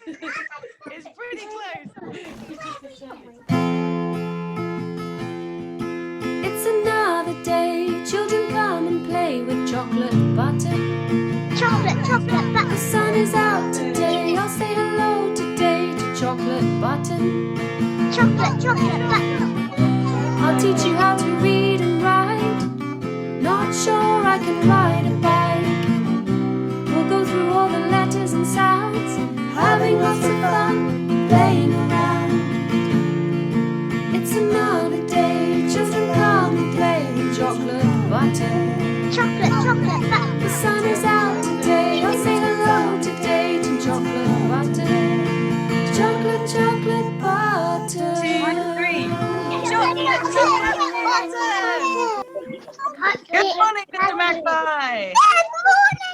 It's pretty close. It's another day. Children come and play with chocolate butter. Chocolate butter. The sun is out today. I'll say hello today to chocolate button. Chocolate butter. I'll teach you how to read and write. Not sure I can ride a bike. We'll go through all the letters and sounds, having lots of fun playing around. It's another day. Children come and play with chocolate butter. Chocolate butter. The sun is out today. I'll say hello today to chocolate butter. Chocolate butter. 2, 3. Chocolate butter. Good morning, Mr. Magpie. Good morning,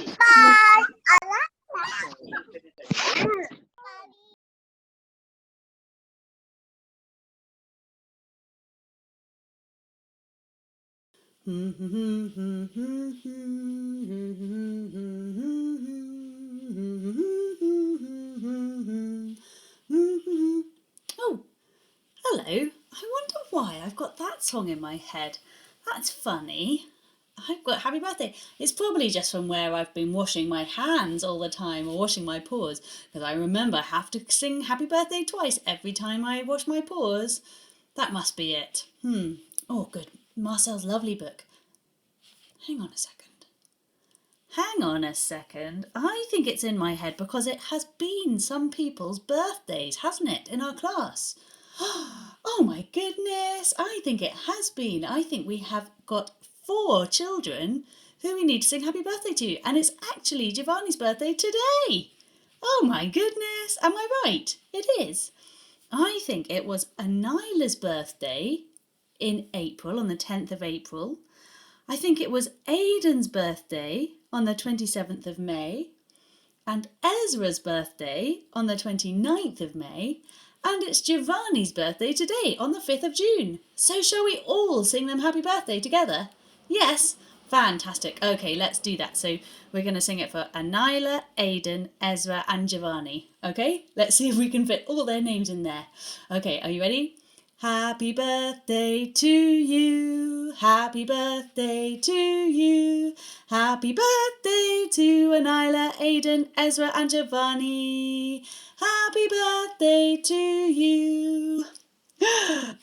Bye. I like that. Oh, hello. I wonder why I've got that song in my head. That's funny. I've got happy birthday. It's probably just from where I've been washing my hands all the time or washing my paws, because I remember I have to sing happy birthday twice every time I wash my paws. That must be it. Oh, good. Marcel's lovely book. Hang on a second. I think it's in my head because it has been some people's birthdays, hasn't it, in our class? Oh my goodness, I think it has been. I think we have got 4 children who we need to sing happy birthday to, and it's actually Giovanni's birthday today. Oh my goodness, am I right? It is. I think it was Anila's birthday in April, on the 10th of April. I think it was Aidan's birthday on the 27th of May, and Ezra's birthday on the 29th of May, and it's Giovanni's birthday today on the 5th of June. So shall we all sing them happy birthday together? Yes? Fantastic. Okay, let's do that. So we're going to sing it for Anila, Aidan, Ezra and Giovanni. Okay, let's see if we can fit all their names in there. Okay, are you ready? Happy birthday to you, happy birthday to you, happy birthday to Anila, Aidan, Ezra and Giovanni, happy birthday to you.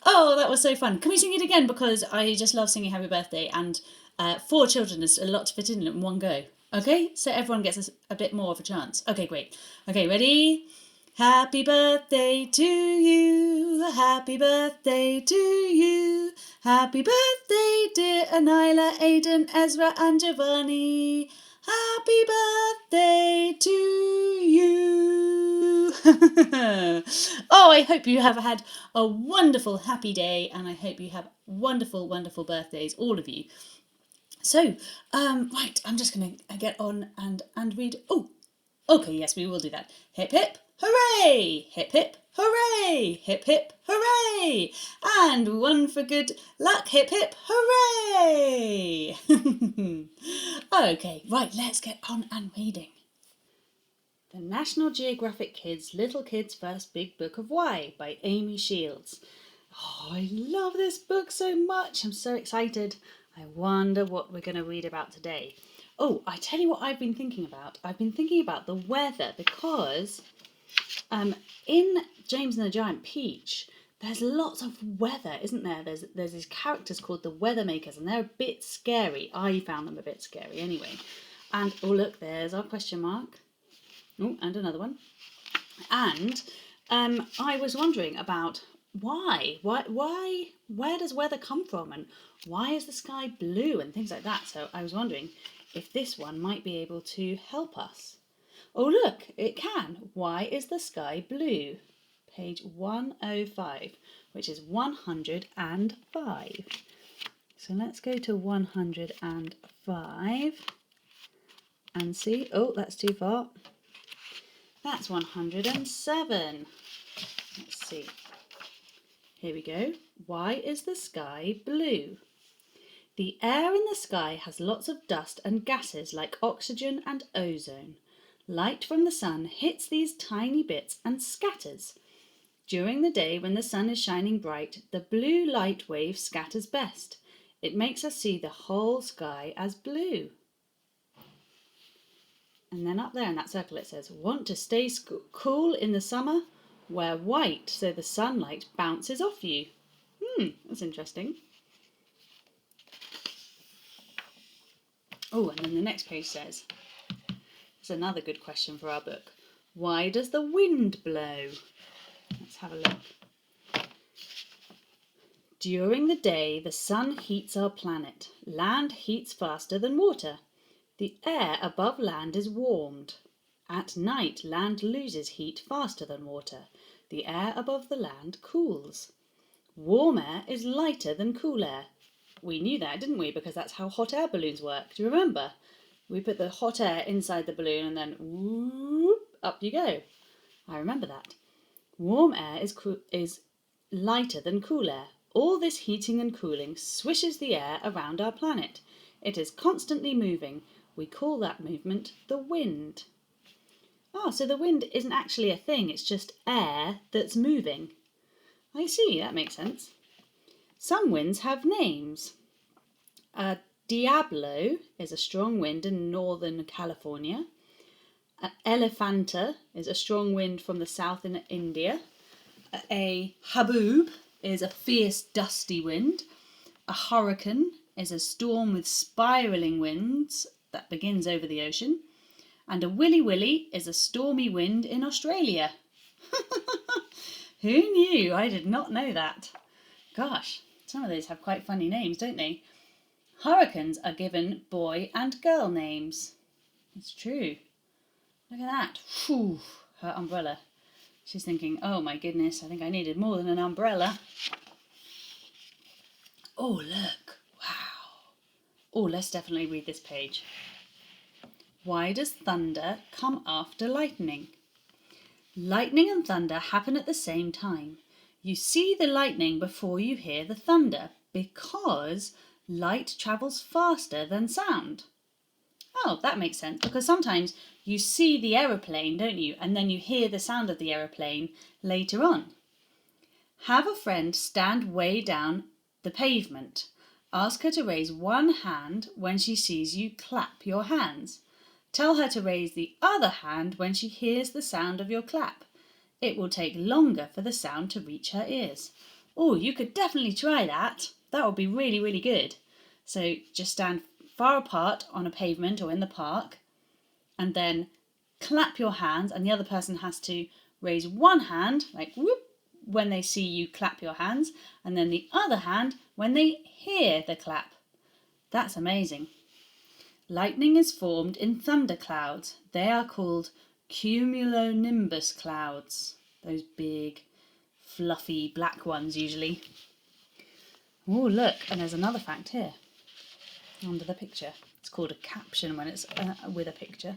Oh, that was so fun. Can we sing it again, because I just love singing happy birthday, and 4 children is a lot to fit in one go. Okay, so everyone gets a bit more of a chance. Okay, great. Okay, ready? Happy birthday to you, happy birthday to you, happy birthday dear Anila, Aidan, Ezra and Giovanni, happy birthday to you. Oh, I hope you have had a wonderful happy day, and I hope you have wonderful, wonderful birthdays, all of you. So, right, I'm just going to get on and read. Oh, okay, yes, we will do that. Hip, hip. Hooray! Hip, hip, hooray! Hip, hip, hooray! And one for good luck. Hip, hip, hooray! Okay, right, let's get on and reading. The National Geographic Kids' Little Kids' First Big Book of Why by Amy Shields. Oh, I love this book so much. I'm so excited. I wonder what we're going to read about today. Oh, I tell you what I've been thinking about. I've been thinking about the weather, because in James and the Giant Peach, there's lots of weather, isn't there? There's these characters called the Weather Makers, and they're a bit scary. I found them a bit scary anyway. And oh look, there's our question mark. Oh, and another one. And I was wondering about why, where does weather come from, and why is the sky blue and things like that. So I was wondering if this one might be able to help us. Oh look, it can. Why is the sky blue? Page 105, which is 105. So let's go to 105 and see. Oh, that's too far. That's 107. Let's see. Here we go. Why is the sky blue? The air in the sky has lots of dust and gases like oxygen and ozone. Light from the sun hits these tiny bits and scatters. During the day when the sun is shining bright, the blue light wave scatters best. It makes us see the whole sky as blue. And then up there in that circle it says, want to stay cool in the summer? Wear white so the sunlight bounces off you. That's interesting. Oh, and then the next page says, it's another good question for our book. Why does the wind blow? Let's have a look. During the day, the sun heats our planet. Land heats faster than water. The air above land is warmed. At night, land loses heat faster than water. The air above the land cools. Warm air is lighter than cool air. We knew that, didn't we? Because that's how hot air balloons work. Do you remember? We put the hot air inside the balloon and then whoop, up you go. I remember that. Warm air is lighter than cool air. All this heating and cooling swishes the air around our planet. It is constantly moving. We call that movement the wind. Oh, so the wind isn't actually a thing, it's just air that's moving. I see, that makes sense. Some winds have names. Diablo is a strong wind in northern California. Elephanta is a strong wind from the south in India. A haboob is a fierce dusty wind. A hurricane is a storm with spiralling winds that begins over the ocean. And a willy willy is a stormy wind in Australia. Who knew? I did not know that. Gosh, some of those have quite funny names, don't they? Hurricanes are given boy and girl names. It's true. Look at that. Whew, her umbrella. She's thinking, oh my goodness, I think I needed more than an umbrella. Oh, look. Wow. Oh, let's definitely read this page. Why does thunder come after lightning? Lightning and thunder happen at the same time. You see the lightning before you hear the thunder because light travels faster than sound. Oh, that makes sense, because sometimes you see the aeroplane, don't you? And then you hear the sound of the aeroplane later on. Have a friend stand way down the pavement. Ask her to raise one hand when she sees you clap your hands. Tell her to raise the other hand when she hears the sound of your clap. It will take longer for the sound to reach her ears. Oh, you could definitely try that. That would be really, really good. So just stand far apart on a pavement or in the park and then clap your hands, and the other person has to raise one hand, like whoop, when they see you clap your hands, and then the other hand when they hear the clap. That's amazing. Lightning is formed in thunderclouds. They are called cumulonimbus clouds. Those big, fluffy black ones usually. Oh, look, and there's another fact here under the picture. It's called a caption when it's with a picture.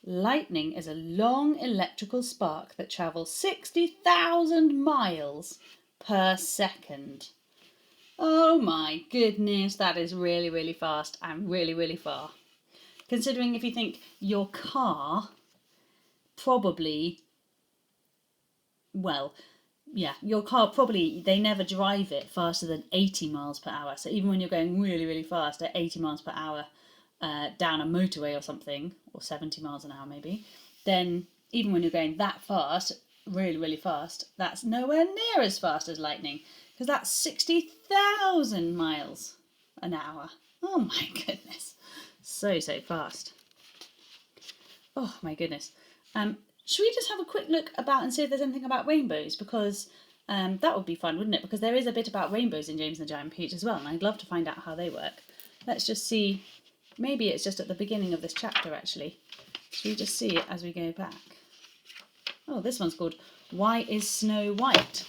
Lightning is a long electrical spark that travels 60,000 miles per second. Oh my goodness, that is really, really fast and really, really far. Considering if you think your car probably, your car probably, they never drive it faster than 80 miles per hour. So even when you're going really, really fast at 80 miles per hour down a motorway or something, or 70 miles an hour maybe, then even when you're going that fast, really, really fast, that's nowhere near as fast as lightning. Because that's 60,000 miles an hour. Oh my goodness. So fast. Oh my goodness. Should we just have a quick look about and see if there's anything about rainbows? Because that would be fun, wouldn't it? Because there is a bit about rainbows in James and the Giant Peach as well, and I'd love to find out how they work. Let's just see. Maybe it's just at the beginning of this chapter, actually. Should we just see it as we go back? Oh, this one's called Why is Snow White?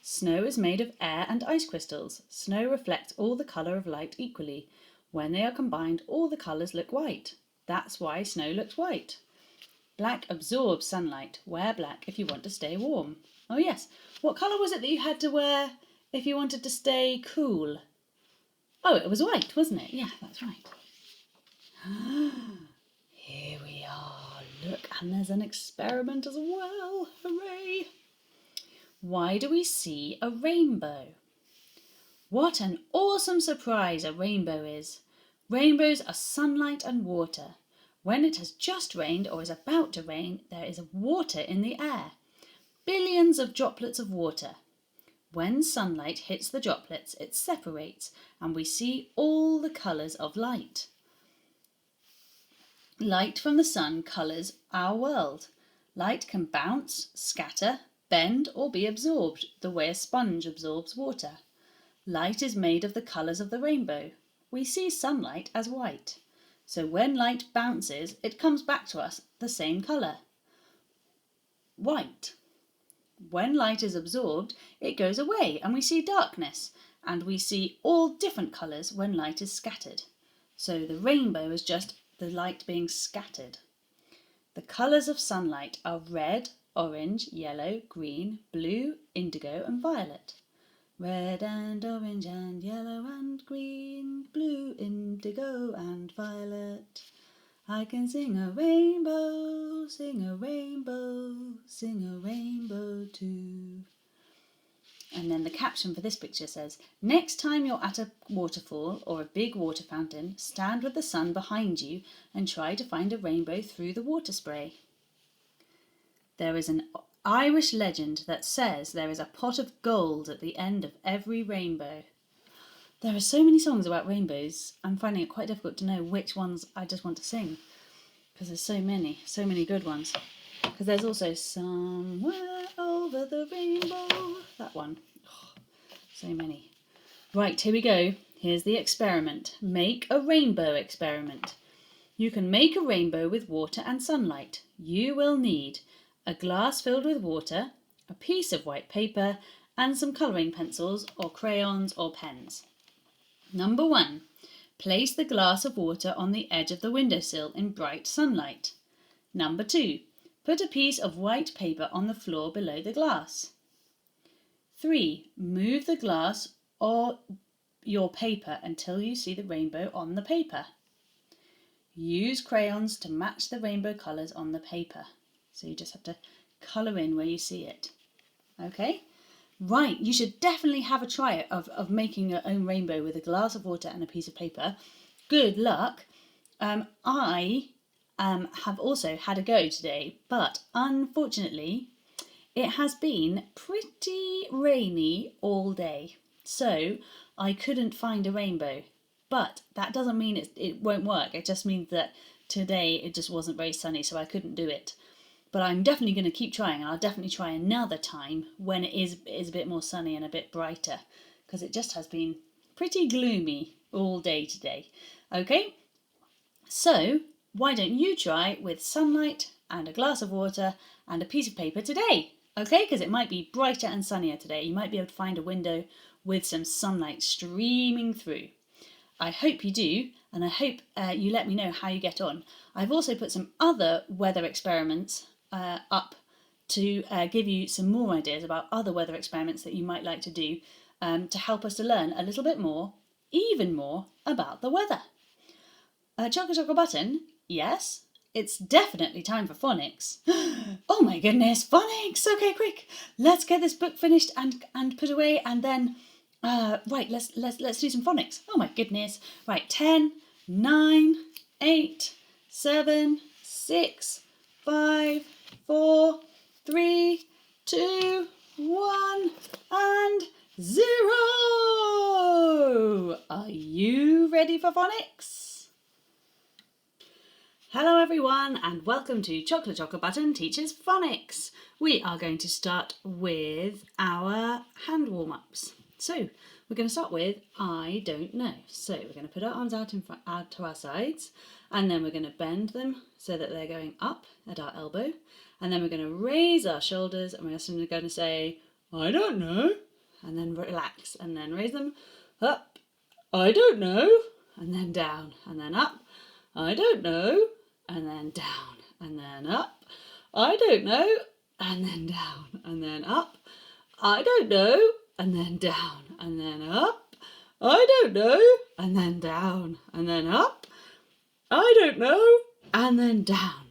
Snow is made of air and ice crystals. Snow reflects all the colour of light equally. When they are combined, all the colours look white. That's why snow looks white. Black absorbs sunlight. Wear black if you want to stay warm. Oh yes, what colour was it that you had to wear if you wanted to stay cool? Oh, it was white, wasn't it? Yeah, that's right. Here we are. Look, and there's an experiment as well. Hooray! Why do we see a rainbow? What an awesome surprise a rainbow is. Rainbows are sunlight and water. When it has just rained or is about to rain, there is water in the air. Billions of droplets of water. When sunlight hits the droplets, it separates and we see all the colours of light. Light from the sun colours our world. Light can bounce, scatter, bend or be absorbed the way a sponge absorbs water. Light is made of the colours of the rainbow. We see sunlight as white. So when light bounces, it comes back to us the same colour. White. When light is absorbed, it goes away and we see darkness, and we see all different colours when light is scattered. So the rainbow is just the light being scattered. The colours of sunlight are red, orange, yellow, green, blue, indigo and violet. Red and orange and yellow and green, blue, indigo and violet. I can sing a rainbow, sing a rainbow, sing a rainbow too. And then the caption for this picture says, next time you're at a waterfall or a big water fountain, stand with the sun behind you and try to find a rainbow through the water spray. There is an Irish legend that says there is a pot of gold at the end of every rainbow. There are so many songs about rainbows, I'm finding it quite difficult to know which ones I just want to sing, because there's so many good ones. Because there's also Somewhere Over the Rainbow, that one. Oh, so many. Right, here we go. Here's the experiment. Make a rainbow experiment. You can make a rainbow with water and sunlight. You will need a glass filled with water, a piece of white paper, and some colouring pencils or crayons or pens. Number 1. Place the glass of water on the edge of the windowsill in bright sunlight. Number 2. Put a piece of white paper on the floor below the glass. 3. Move the glass or your paper until you see the rainbow on the paper. Use crayons to match the rainbow colours on the paper. So you just have to colour in where you see it. Okay? Right, you should definitely have a try of making your own rainbow with a glass of water and a piece of paper. Good luck. I have also had a go today, but unfortunately it has been pretty rainy all day. So I couldn't find a rainbow. But that doesn't mean it won't work. It just means that today it just wasn't very sunny, so I couldn't do it. But I'm definitely going to keep trying, and I'll definitely try another time when it is a bit more sunny and a bit brighter, because it just has been pretty gloomy all day today. Okay, so why don't you try with sunlight and a glass of water and a piece of paper today? Okay, because it might be brighter and sunnier today. You might be able to find a window with some sunlight streaming through. I hope you do, and I hope you let me know how you get on. I've also put some other weather experiments up to give you some more ideas about other weather experiments that you might like to do to help us to learn a little bit more, even more, about the weather. Chocolate Button, yes, it's definitely time for phonics. Oh my goodness, phonics! Okay, quick, let's get this book finished and put away, and then right, let's do some phonics. Oh my goodness! Right, 10, 9, 8, 7, 6, 5, 4, 3, 2, 1, and 0! Are you ready for phonics? Hello everyone, and welcome to Chocolate Button Teaches Phonics. We are going to start with our hand warm-ups. So we're going to start with I don't know. So we're going to put our arms out to our sides, and then we're going to bend them so that they're going up at our elbow, and then we're going to raise our shoulders, and we're just going to say I don't know, and then relax, and then raise them up, I don't know, and then down, and then up, I don't know, and then down, and then up, I don't know, and then down, and then up, I don't know, and then down, and then up. I don't know. And then down, and then up. I don't know. And then down.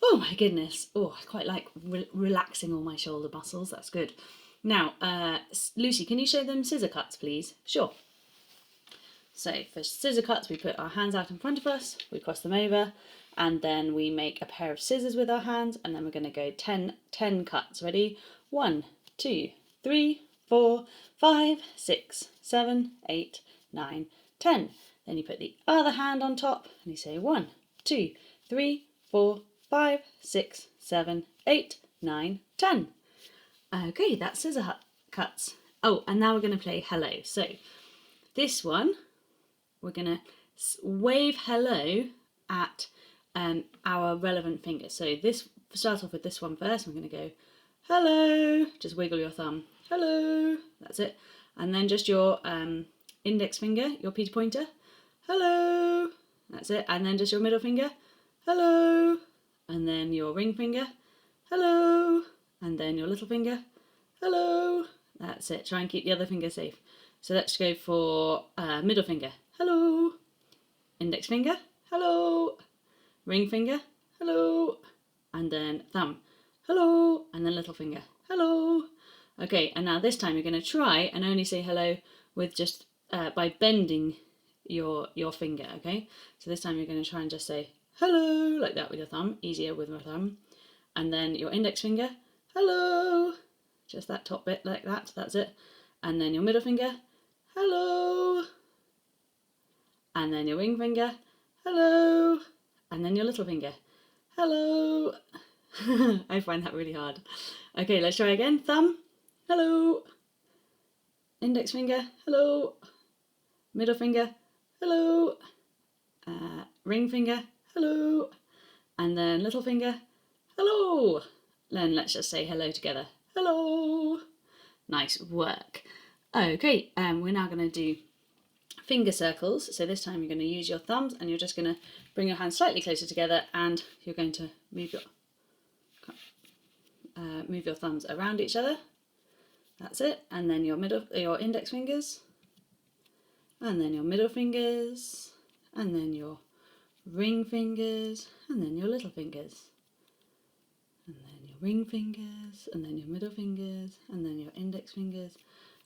Oh my goodness. Oh, I quite like relaxing all my shoulder muscles. That's good. Now, Lucy, can you show them scissor cuts, please? Sure. So for scissor cuts, we put our hands out in front of us, we cross them over, and then we make a pair of scissors with our hands, and then we're going to go 10 cuts. Ready? 1, 2, 3, 4, 5, 6, 7, 8, 9, 10. Then you put the other hand on top, and you say 1, 2, 3, 4, 5, 6, 7, 8, 9, 10. Okay, that's scissor cuts. Oh, and now we're going to play hello. So this one, we're going to wave hello at our relevant finger. So this, start off with this one first. I'm going to go hello, just wiggle your thumb, hello, that's it. And then just your index finger, your Peter pointer, hello, that's it. And then just your middle finger, hello. And then your ring finger, hello. And then your little finger, hello. That's it. Try and keep the other finger safe. So let's go for middle finger, hello. Index finger, hello. Ring finger, hello. And then thumb, hello. And then little finger, hello. Okay, and now this time you're going to try and only say hello with just by bending your finger, okay? So this time you're going to try and just say hello, like that with your thumb, easier with my thumb. And then your index finger, hello, just that top bit like that, that's it. And then your middle finger, hello. And then your ring finger, hello. And then your little finger, hello. I find that really hard. Okay, let's try again. Thumb, hello. Index finger, hello. Middle finger, hello. Ring finger, hello. And then little finger, hello. Then let's just say hello together. Hello. Nice work. Okay, we're now going to do finger circles. So this time you're going to use your thumbs and you're just going to bring your hands slightly closer together and you're going to move your thumbs around each other. That's it. And then your index fingers, and then your middle fingers, and then your ring fingers, and then your little fingers, and then your ring fingers, and then your middle fingers, and then your index fingers,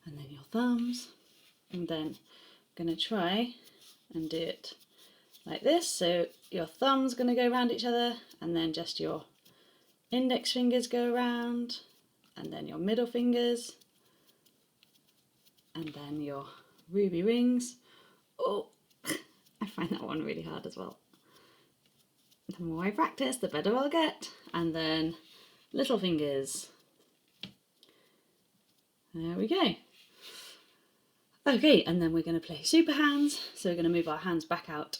and then your thumbs. And then I'm going to try and do it like this. So your thumb's going to go around each other, and then just your index fingers go around, and then your middle fingers, and then your ruby rings. Oh, I find that one really hard as well. The more I practice, the better I'll get. And then little fingers. There we go. Okay, and then we're going to play super hands. So we're going to move our hands back out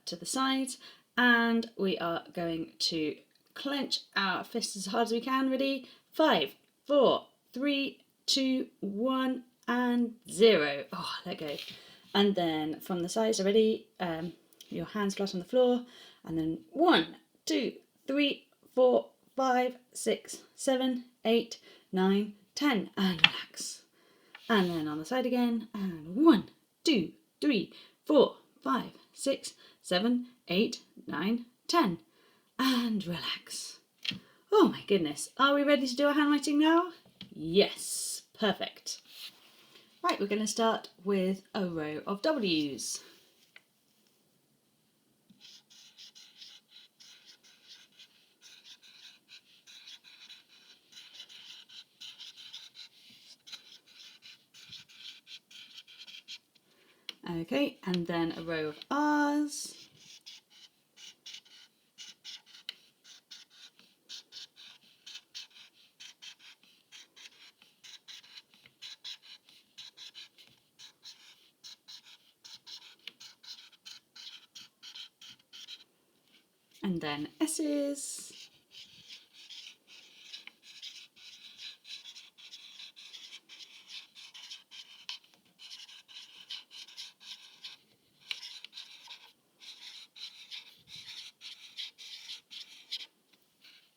to the sides, and we are going to clench our fists as hard as we can. Ready? 5, 4, 3, 2, 1, and 0. Oh, let go. And then from the sides, ready? Your hands flat on the floor, and then 1, 2, 3, 4, 5, 6, 7, 8, 9, 10, and relax. And then on the side again, and 1, 2, 3, 4, 5, 6, 7, 8, 9, 10, and relax. Oh my goodness, are we ready to do our handwriting now? Yes, perfect. Right, we're going to start with a row of W's. Okay, and then a row of R's. And then S's.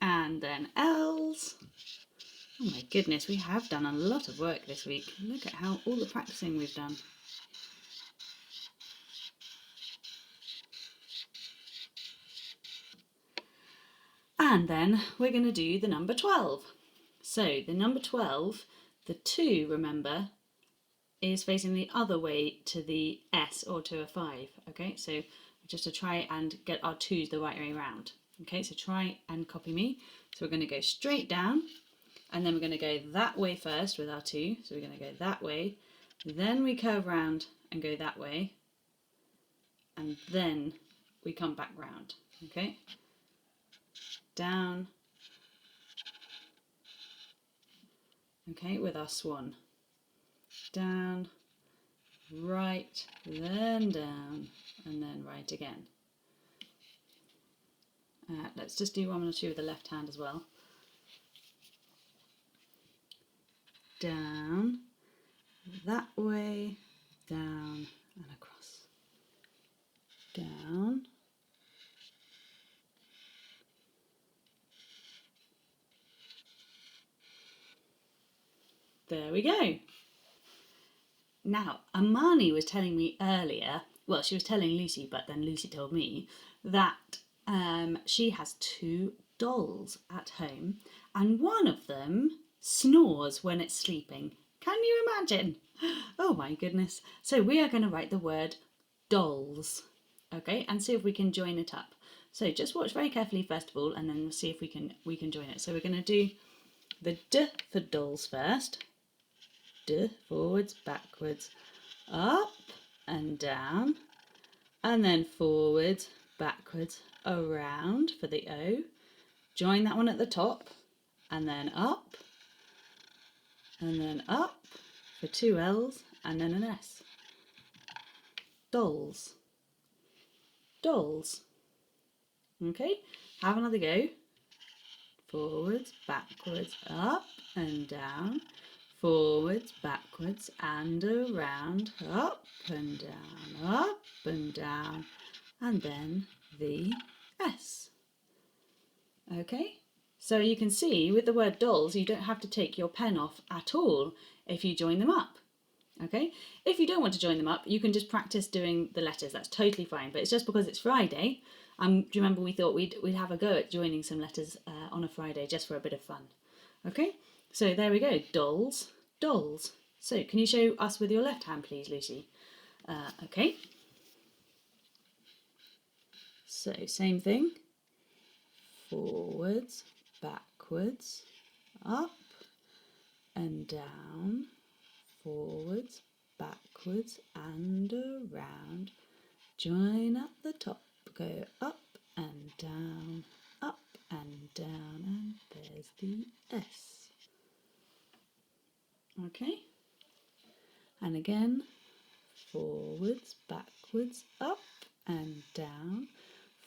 And then L's. Oh my goodness, we have done a lot of work this week. Look at how all the practicing we've done. And then we're going to do the number 12. So the number 12, the 2, remember, is facing the other way to the S or to a 5. Okay, so just to try and get our 2's the right way around. Okay, so try and copy me. So we're going to go straight down, and then we're going to go that way first with our 2. So we're going to go that way, then we curve round and go that way, and then we come back round. Okay, down. Okay, with our swan. Down, right, then down, and then right again. Let's just do 1 or 2 with the left hand as well. Down, that way, down, and across. Down. There we go. Now, Amani was telling me earlier, well, she was telling Lucy, but then Lucy told me that she has 2 dolls at home, and one of them snores when it's sleeping. Can you imagine? Oh my goodness. So we are going to write the word dolls, okay, and see if we can join it up. So just watch very carefully first of all, and then we'll see if we can join it. So we're going to do the D for dolls first. D, forwards, backwards, up and down, and then forwards, backwards, around for the O. Join that one at the top, and then up for 2 L's, and then an S. Dolls. Dolls. Okay, have another go. Forwards, backwards, up and down. Forwards, backwards and around, up and down, and then the S. Okay, so you can see with the word dolls, you don't have to take your pen off at all if you join them up. Okay, if you don't want to join them up, you can just practice doing the letters. That's totally fine, but it's just because it's Friday. Do you remember we thought we'd have a go at joining some letters on a Friday just for a bit of fun? Okay. So there we go, dolls, dolls. So can you show us with your left hand, please, Lucy? Okay. So same thing. Forwards, backwards, up and down. Forwards, backwards and around. Join at the top. Go up and down, and there's the S. Okay, and again, forwards, backwards, up and down,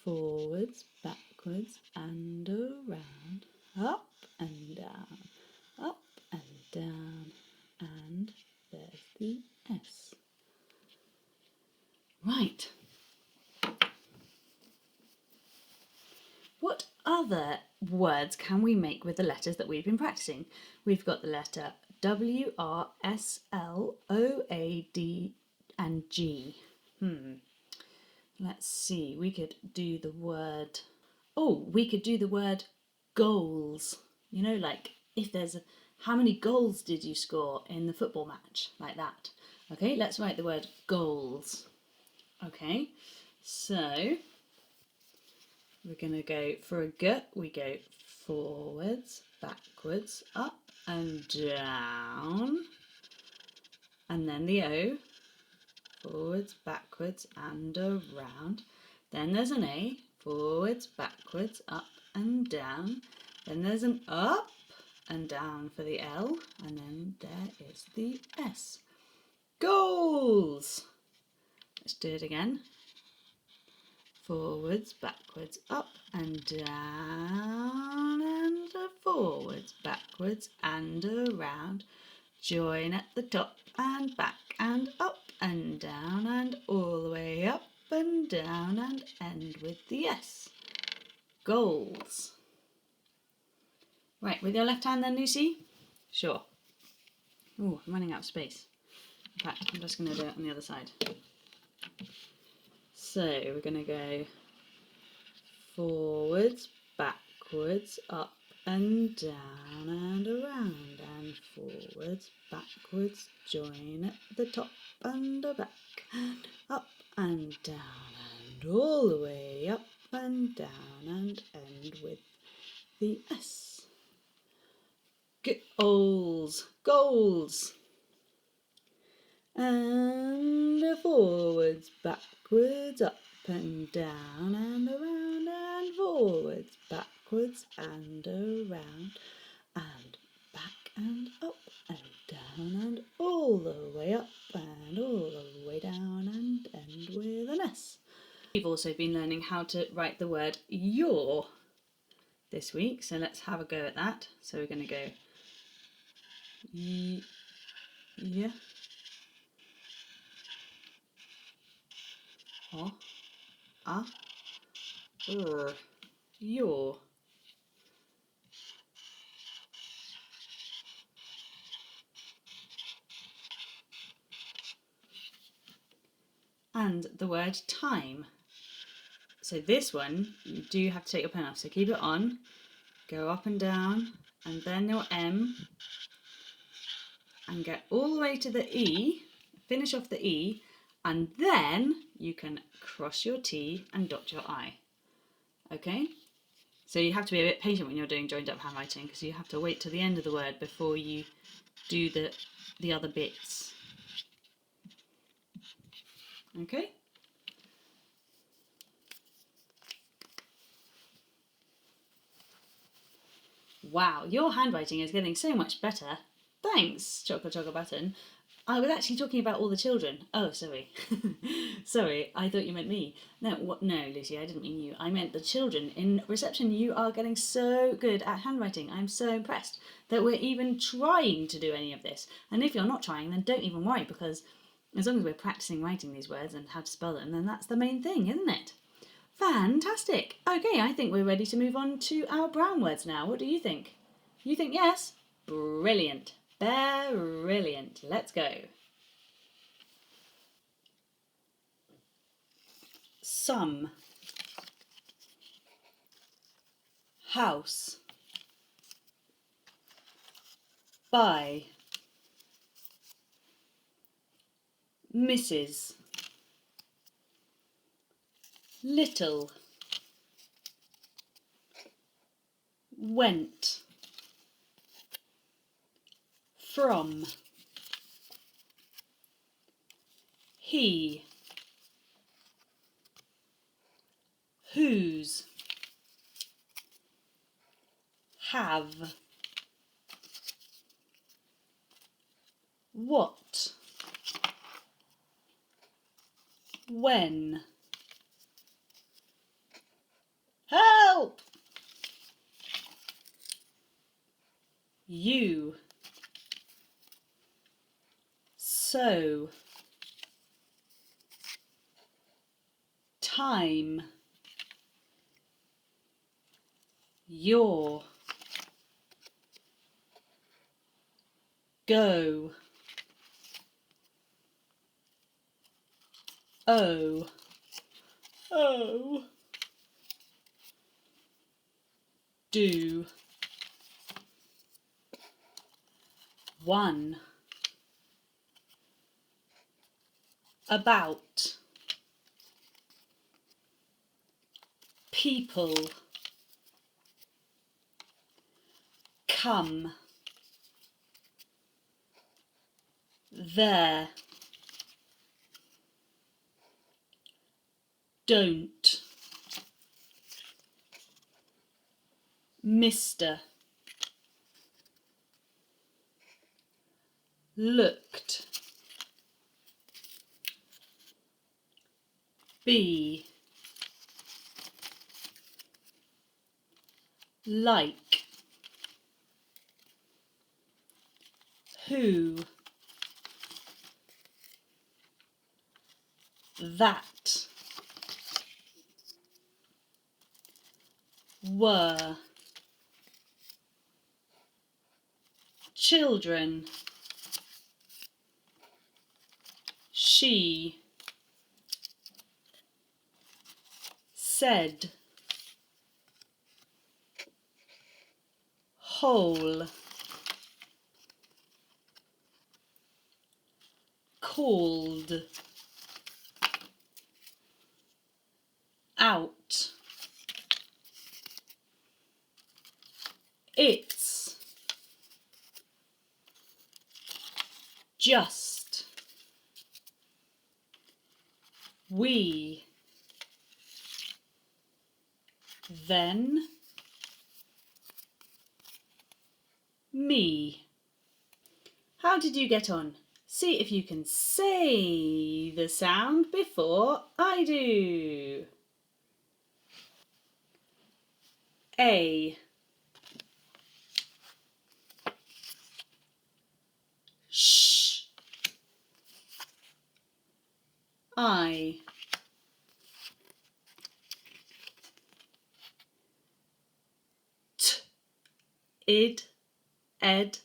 forwards, backwards and around, up and down, and there's the S. Right. What other words can we make with the letters that we've been practicing? We've got the letter W, R, S, L, O, A, D and G. Let's see, we could do the word, goals. You know, like if there's how many goals did you score in the football match? Like that. Okay, let's write the word goals. Okay, so we're going to go for a G, we go forwards, backwards, up and down, and then the O, forwards, backwards and around. Then there's an A, forwards, backwards, up and down. Then there's an up and down for the L, and then there is the S. Goals! Let's do it again. Forwards, backwards, up and down, and forwards, backwards and around. Join at the top and back and up and down and all the way up and down and end with the S. Goals. Right, with your left hand then, Lucy. Sure. Oh, I'm running out of space. In fact, I'm just going to do it on the other side. So we're going to go forwards, backwards, up and down and around, and forwards, backwards, join at the top and the back, and up and down and all the way up and down and end with the S. Goals, goals. And forwards, backwards, up and down and around, and forwards, backwards and around, and back and up and down and all the way up and all the way down and end with an S. We've also been learning how to write the word your this week, so let's have a go at that. So we're going to go yeah, or your. And the word time. So this one, you do have to take your pen off. So keep it on, go up and down, and then your M, and get all the way to the E, finish off the E, and then you can cross your T and dot your I. Okay? So you have to be a bit patient when you're doing joined up handwriting, because you have to wait till the end of the word before you do the other bits. Okay? Wow, your handwriting is getting so much better. Thanks, Chocolate Button. I was actually talking about all the children. Oh, sorry. Sorry, I thought you meant me. No, no, Lucy, I didn't mean you. I meant the children. In reception, you are getting so good at handwriting. I'm so impressed that we're even trying to do any of this. And if you're not trying, then don't even worry, because as long as we're practicing writing these words and how to spell them, then that's the main thing, isn't it? Fantastic. Okay, I think we're ready to move on to our brown words now. What do you think? You think yes? Brilliant. Brilliant. Let's go. Some. House. By. Mrs. Little. Went. From. He. Whose. Have. What. When. Help! You. So. Time. Your. Go. Oh. Oh. Do. One. About. People. Come. There. Don't. Mr. Looked. Be. Like. Who. That. Were. children, she, said, whole, called, out, it's, just, we, then, me. How did you get on? See if you can say the sound before I do. A, sh, I, t, id, ed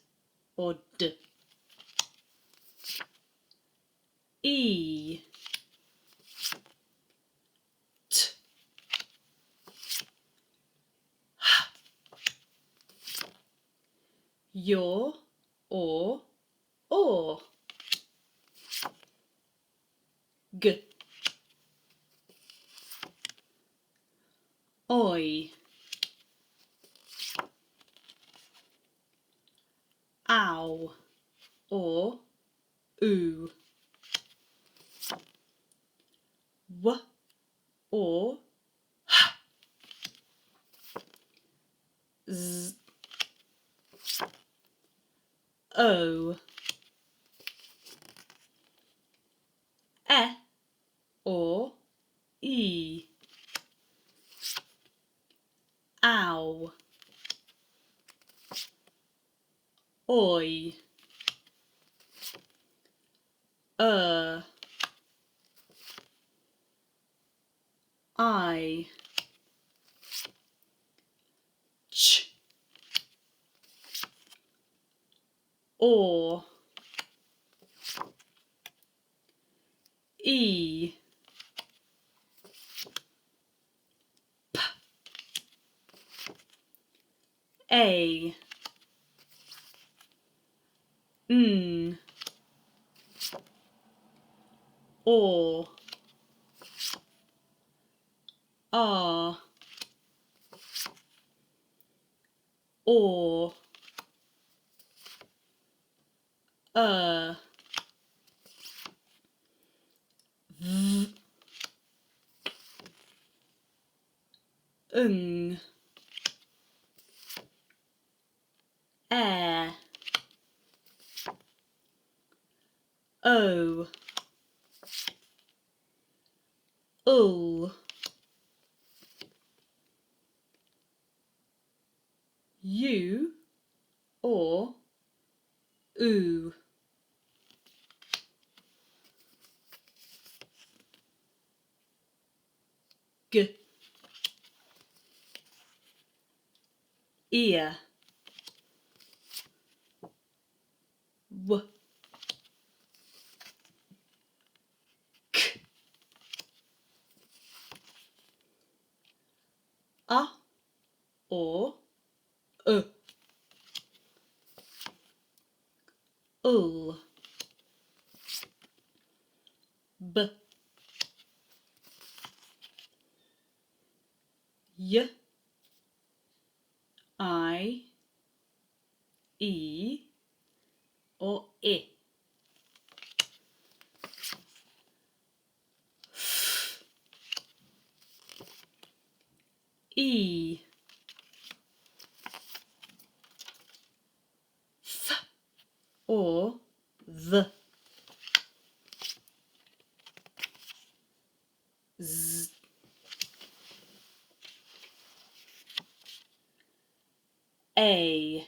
or d. E, t, your, or, g, oi, ow, or, oo, w, or, z, o, e, or, e, ow, oi, I, ch, or, e, a, n, or, r, or, v, air, o, ul, u, or, oo. G, ear, w, k, a, or, ul, b, y, I, e, or I, e, th, or the, z, a,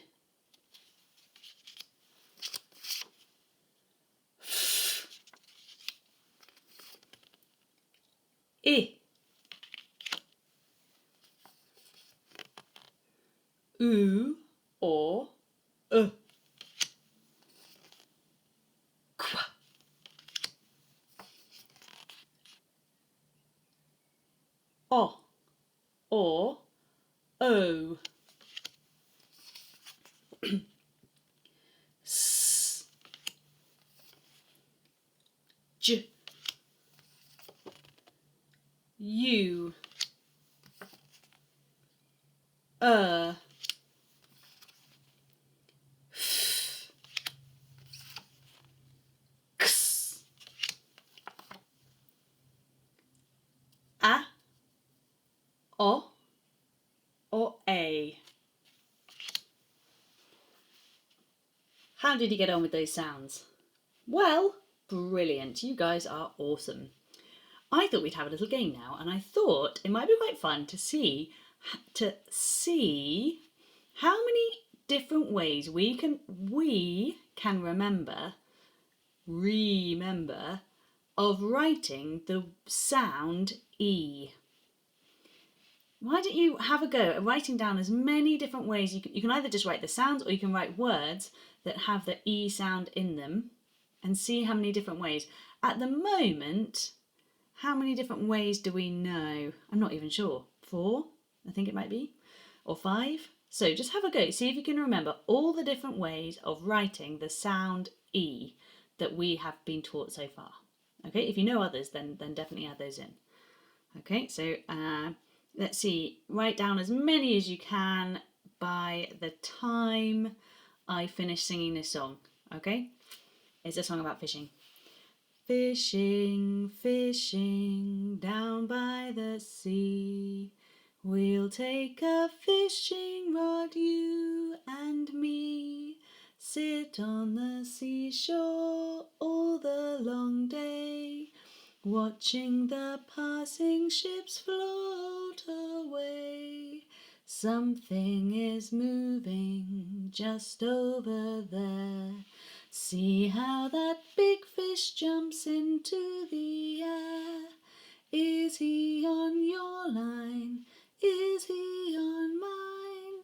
f, I, oo, or O or O. S, J, U, F, X, A or A. How did you get on with those sounds? Well, brilliant. You guys are awesome. I thought we'd have a little game now, and I thought it might be quite fun to see how many different ways we can remember of writing the sound E. Why don't you have a go at writing down as many different ways you can either just write the sounds, or you can write words that have the E sound in them, and see how many different ways. At the moment, how many different ways do we know? I'm not even sure. 4, I think it might be, or 5. So just have a go. See if you can remember all the different ways of writing the sound E that we have been taught so far. Okay, if you know others, then definitely add those in. Okay, so let's see. Write down as many as you can by the time I finish singing this song. Okay, it's a song about fishing. Fishing, fishing, down by the sea. We'll take a fishing rod, you and me. Sit on the seashore all the long day, watching the passing ships float away. Something is moving just over there. See how that big fish jumps into the air. Is he on your line? Is he on mine?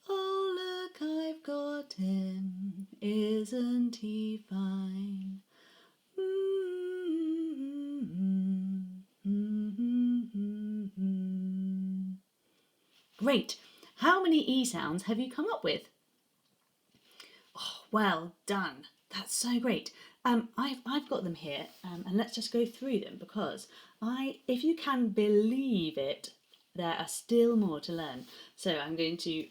Oh, look, I've got him. Isn't he fine? Great. How many E sounds have you come up with? Oh, well done. That's so great. I've got them here, and let's just go through them, because if you can believe it, there are still more to learn. So I'm going to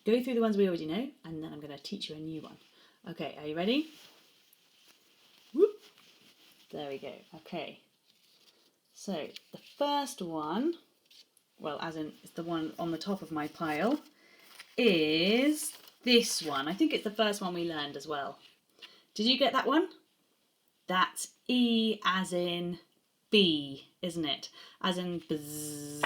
go through the ones we already know, and then I'm going to teach you a new one. Okay, are you ready? Whoop. There we go. Okay. So the first one, well, as in it's the one on the top of my pile, is this one. I think it's the first one we learned as well. Did you get that one? That's E as in B, isn't it? As in bzzz.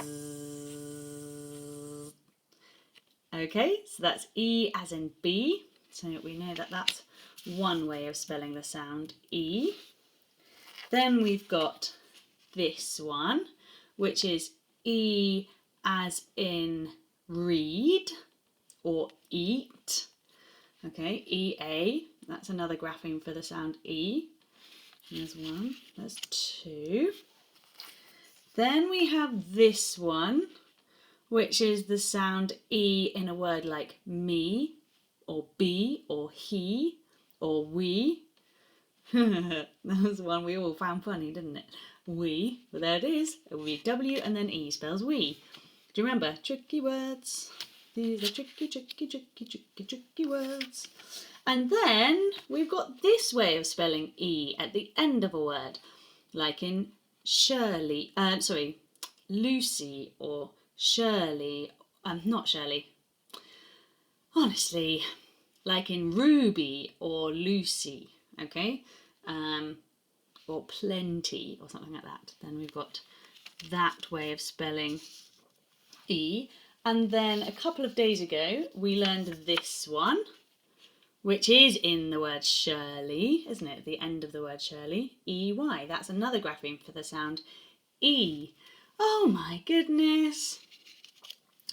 Okay, so that's E as in B. So we know that that's one way of spelling the sound E. Then we've got this one, which is E as in read or eat. Okay, EA, that's another grapheme for the sound E. There's 1, there's 2. Then we have this one, which is the sound E in a word like me, or be, or he, or we. That was one we all found funny, didn't it? We, but there it is. We W and then E spells we. Do you remember? Tricky words. These are tricky words. And then we've got this way of spelling E at the end of a word, like in Lucy, or Shirley, not Shirley, honestly, like in Ruby or Lucy, okay, or plenty or something like that. Then we've got that way of spelling E. And then a couple of days ago we learned this one, which is in the word Shirley, isn't it? At the end of the word Shirley, E-Y. That's another grapheme for the sound E. Oh my goodness.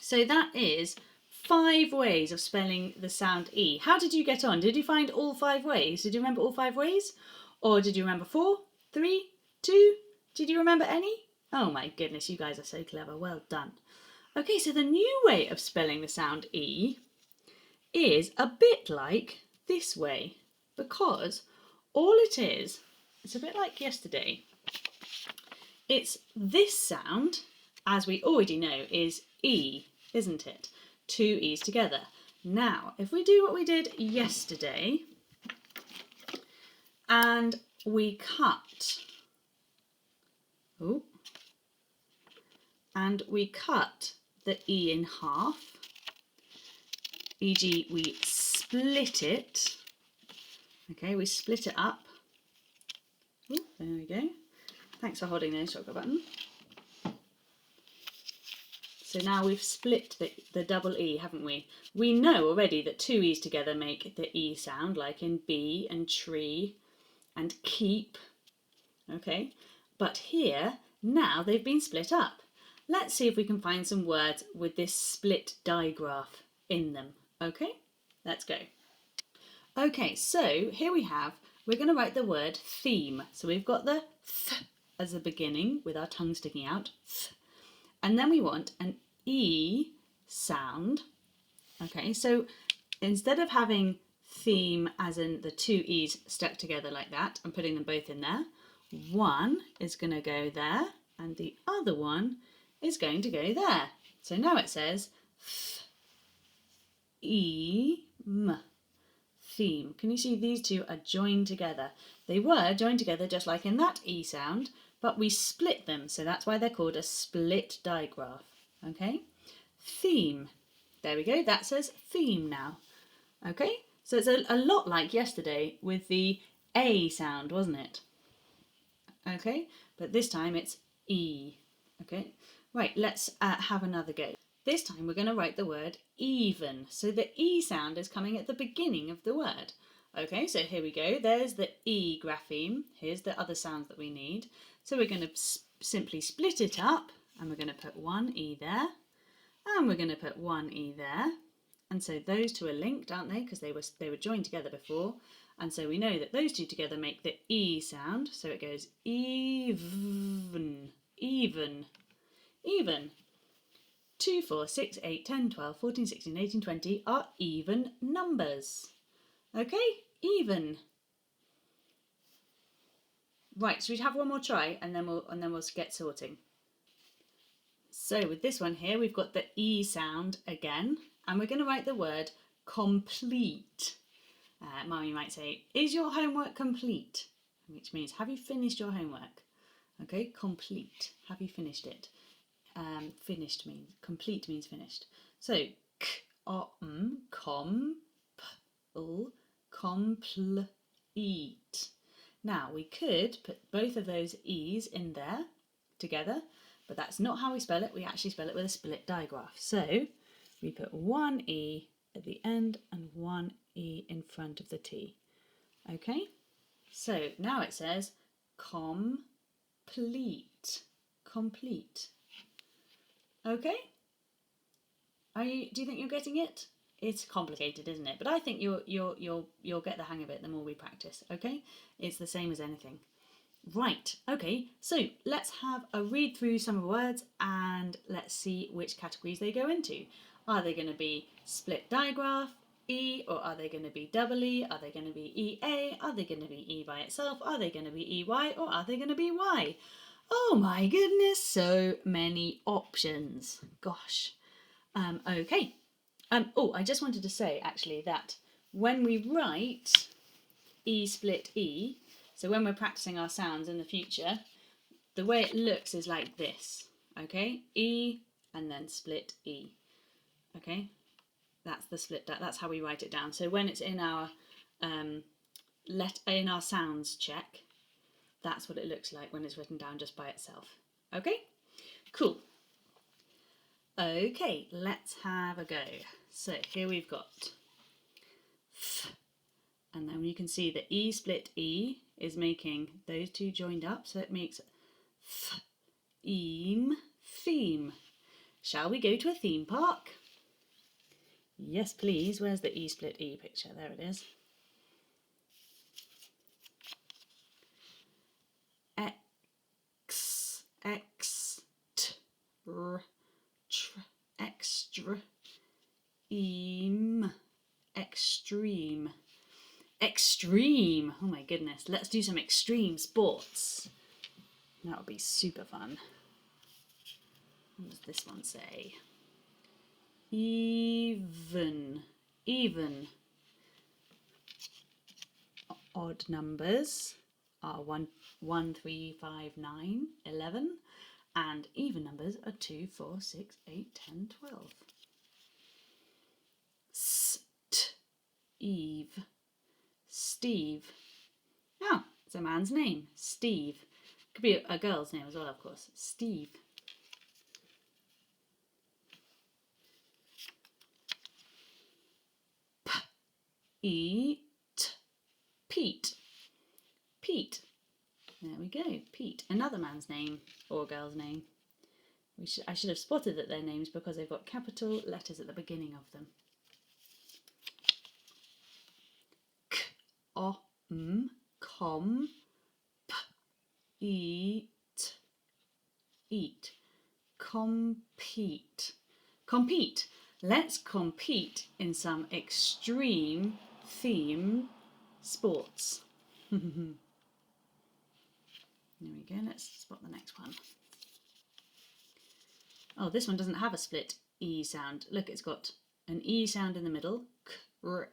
So that is 5 ways of spelling the sound E. How did you get on? Did you find all 5 ways? Did you remember all 5 ways? Or did you remember 4, 3, 2? Did you remember any? Oh my goodness, you guys are so clever. Well done. Okay, so the new way of spelling the sound E is a bit like this way, because all it is, it's a bit like yesterday. It's this sound, as we already know, is E, isn't it? Two E's together. Now, if we do what we did yesterday and we cut, the E in half, e.g. we split it, okay, we split it up. Ooh, there we go. Thanks for holding those chocolate button. So now we've split the double E, haven't we? We know already that two E's together make the E sound, like in bee and tree and keep, okay? But here, now they've been split up. Let's see if we can find some words with this split digraph in them, okay? Let's go. Okay, so here we're going to write the word theme. So we've got the th as the beginning with our tongue sticking out, th. And then we want an E sound. Okay, so instead of having theme as in the two E's stuck together like that and putting them both in there, one is going to go there and the other one is going to go there. So now it says theme. Theme. Can you see these two are joined together? They were joined together just like in that E sound, but we split them, so that's why they're called a split digraph. Okay? Theme. There we go, that says theme now. Okay? So it's a lot like yesterday with the A sound, wasn't it? Okay? But this time it's E. Okay? Right, let's have another go. This time we're going to write the word even. So the E sound is coming at the beginning of the word. Okay, so here we go. There's the E grapheme. Here's the other sounds that we need. So we're going to simply split it up and we're going to put one E there and we're going to put one E there. And so those two are linked, aren't they? Because they were joined together before. And so we know that those two together make the E sound. So it goes even, even, even. 2, 4, 6, 8, 10, 12, 14, 16, 18, 20 are even numbers. Okay, even. Right, so we'd have one more try and then we'll get sorting. So with this one here, we've got the E sound again, and we're going to write the word complete. Mummy might say, is your homework complete? Which means, have you finished your homework? Okay, complete. Have you finished it? Finished means, complete means finished. So, complete. Now, we could put both of those E's in there together, but that's not how we spell it. We actually spell it with a split digraph. So, we put one E at the end and one E in front of the T. Okay? So, now it says complete. Complete. Okay? Do you think you're getting it? It's complicated, isn't it? But I think you'll get the hang of it the more we practice, okay? It's the same as anything. Right, okay, so let's have a read through some of the words and let's see which categories they go into. Are they going to be split digraph, E, or are they going to be double E? Are they going to be EA? Are they going to be E by itself? Are they going to be EY? Or are they going to be Y? Oh my goodness, so many options. Gosh. Okay. Oh, I just wanted to say actually that when we write E split E, so when we're practicing our sounds in the future, the way it looks is like this. Okay, E and then split E. Okay, that's the split. That's how we write it down. So when it's in our in our sounds check, that's what it looks like when it's written down just by itself. Okay, cool. Okay, let's have a go. So here we've got F, and then you can see the E split E is making those two joined up, so it makes theme, theme. Shall we go to a theme park? Yes, please. Where's the E split E picture? There it is. X, extreme. Extreme. Oh my goodness. Let's do some extreme sports. That would be super fun. What does this one say? Even. Even. Odd numbers are 1, 3, 5, 9, 11. And even numbers are 2, 4, 6, 8, 10, 12. Eve. Steve. Oh, it's a man's name. Steve. Could be a girl's name as well, of course. Steve. Eat. Pete. Pete. There we go. Pete. Another man's name or girl's name. I should have spotted that their names because they've got capital letters at the beginning of them. Com. Eat. Eat. Compete. Compete. Let's compete in some extreme theme sports. There we go. Let's spot the next one. Oh, this one doesn't have a split E sound. Look, it's got an E sound in the middle.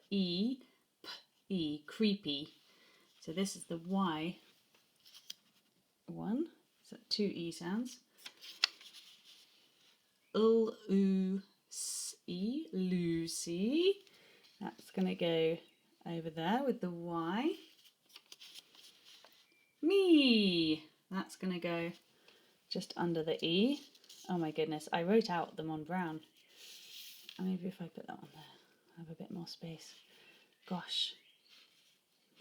E, P, E, creepy. So this is the Y one. So 2 E sounds. E, Lucy. That's going to go over there with the Y. Me. That's going to go just under the E. Oh my goodness, I wrote out them on brown. Maybe if I put that on there, I have a bit more space. Gosh,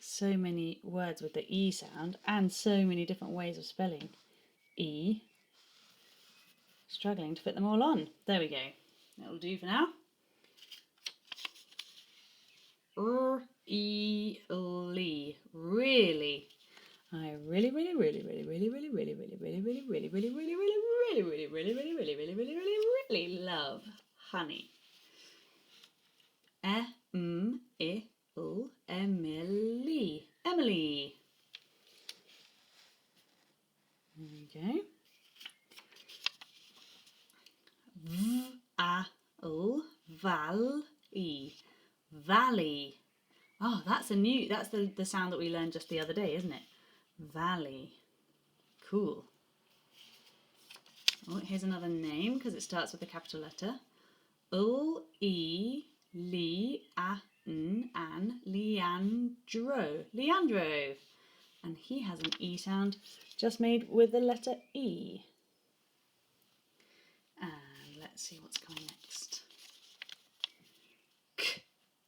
so many words with the E sound and so many different ways of spelling E. Struggling to fit them all on. There we go. That'll do for now. Really. I really love honey. Emily. Emily. There we go. Valley. Valley. Oh, that's the sound that we learned just the other day, isn't it? Valley. Cool. Oh, here's another name because it starts with a capital letter. Leandro. Leandro. And he has an E sound just made with the letter E. And let's see what's coming next.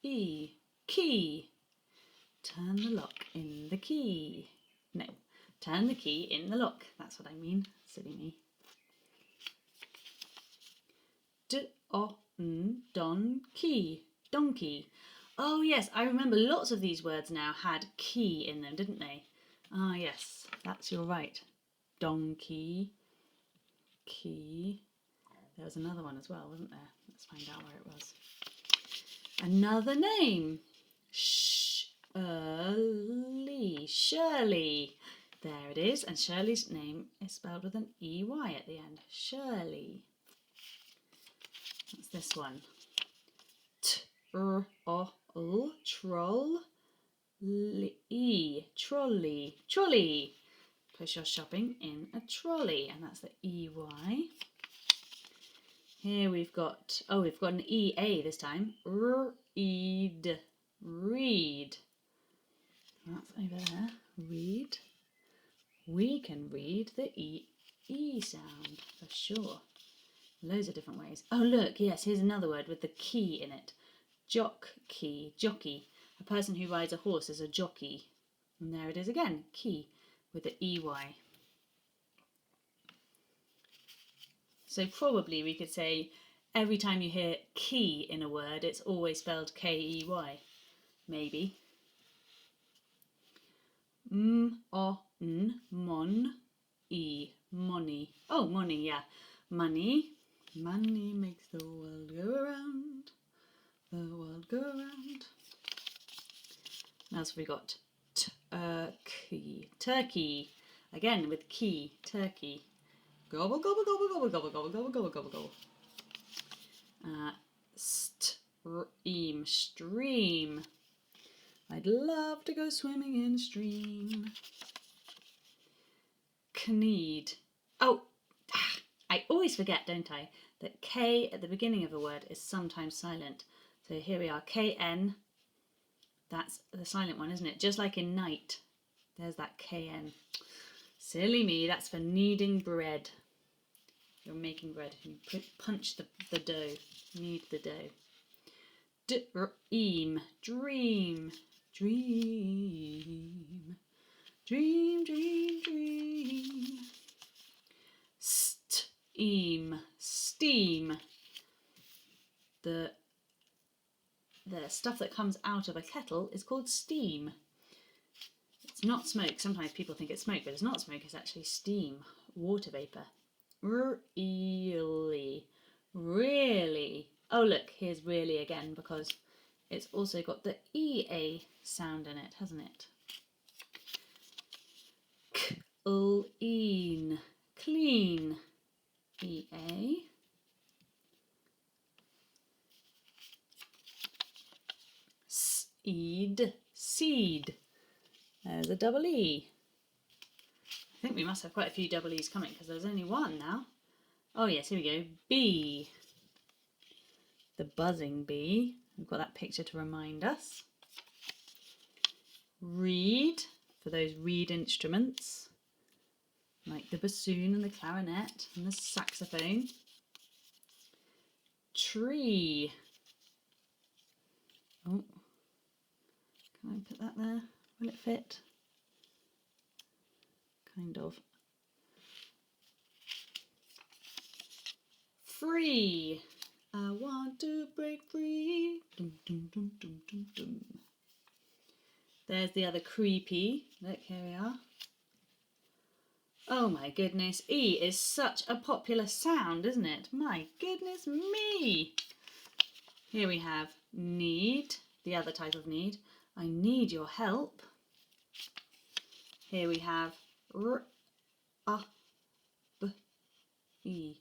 Key. Turn the lock in the key. No, turn the key in the lock. That's what I mean. Silly me. Donkey. Donkey. Oh yes, I remember lots of these words now had key in them, didn't they? Ah yes, you're right. Donkey. Key. There was another one as well, wasn't there? Let's find out where it was. Another name. Shirley. There it is. And Shirley's name is spelled with an EY at the end. Shirley. What's this one? Troll. Trolley. Trolley. Because you're shopping in a trolley. And that's the EY. Here we've got an EA this time. Read. That's over there. Read. We can read the E sound for sure. Loads of different ways. Oh look, yes, here's another word with the key in it. Jockey. A person who rides a horse is a jockey. And there it is again, key with the EY. So probably we could say every time you hear key in a word, it's always spelled K-E-Y. Maybe. Money. Oh, money, yeah. Money. Money makes the world go around. The world go around. What else have we got? Turkey. Turkey. Again with key. Turkey. Gobble, gobble, gobble, gobble, gobble, gobble, gobble, gobble, gobble, gobble. Stream. Stream. I'd love to go swimming in a stream. Knead. Oh, I always forget, don't I, that K at the beginning of a word is sometimes silent. So here we are, KN. That's the silent one, isn't it? Just like in night. There's that KN. Silly me, that's for kneading bread. You're making bread. You punch the dough. Knead the dough. Dream. Dream. Dream. Dream, dream, dream. Steam. Steam. The stuff that comes out of a kettle is called steam. It's not smoke. Sometimes people think it's smoke, but it's not smoke. It's actually steam, water vapour. Really. Really. Oh, look, here's really again because it's also got the EA sound in it, hasn't it? Clean. Clean. EA. Seed. Seed. There's a double E. I think we must have quite a few double E's coming because there's only one now. Oh yes, here we go. Bee. The buzzing bee. We've got that picture to remind us. Reed, for those reed instruments, like the bassoon and the clarinet and the saxophone. Tree. Oh, can I put that there? Will it fit? Kind of. Free. I want to break free. Dum, dum, dum, dum, dum, dum. There's the other creepy. Look, here we are. Oh my goodness, E is such a popular sound, isn't it? My goodness me. Here we have need, the other type of need. I need your help. Here we have E.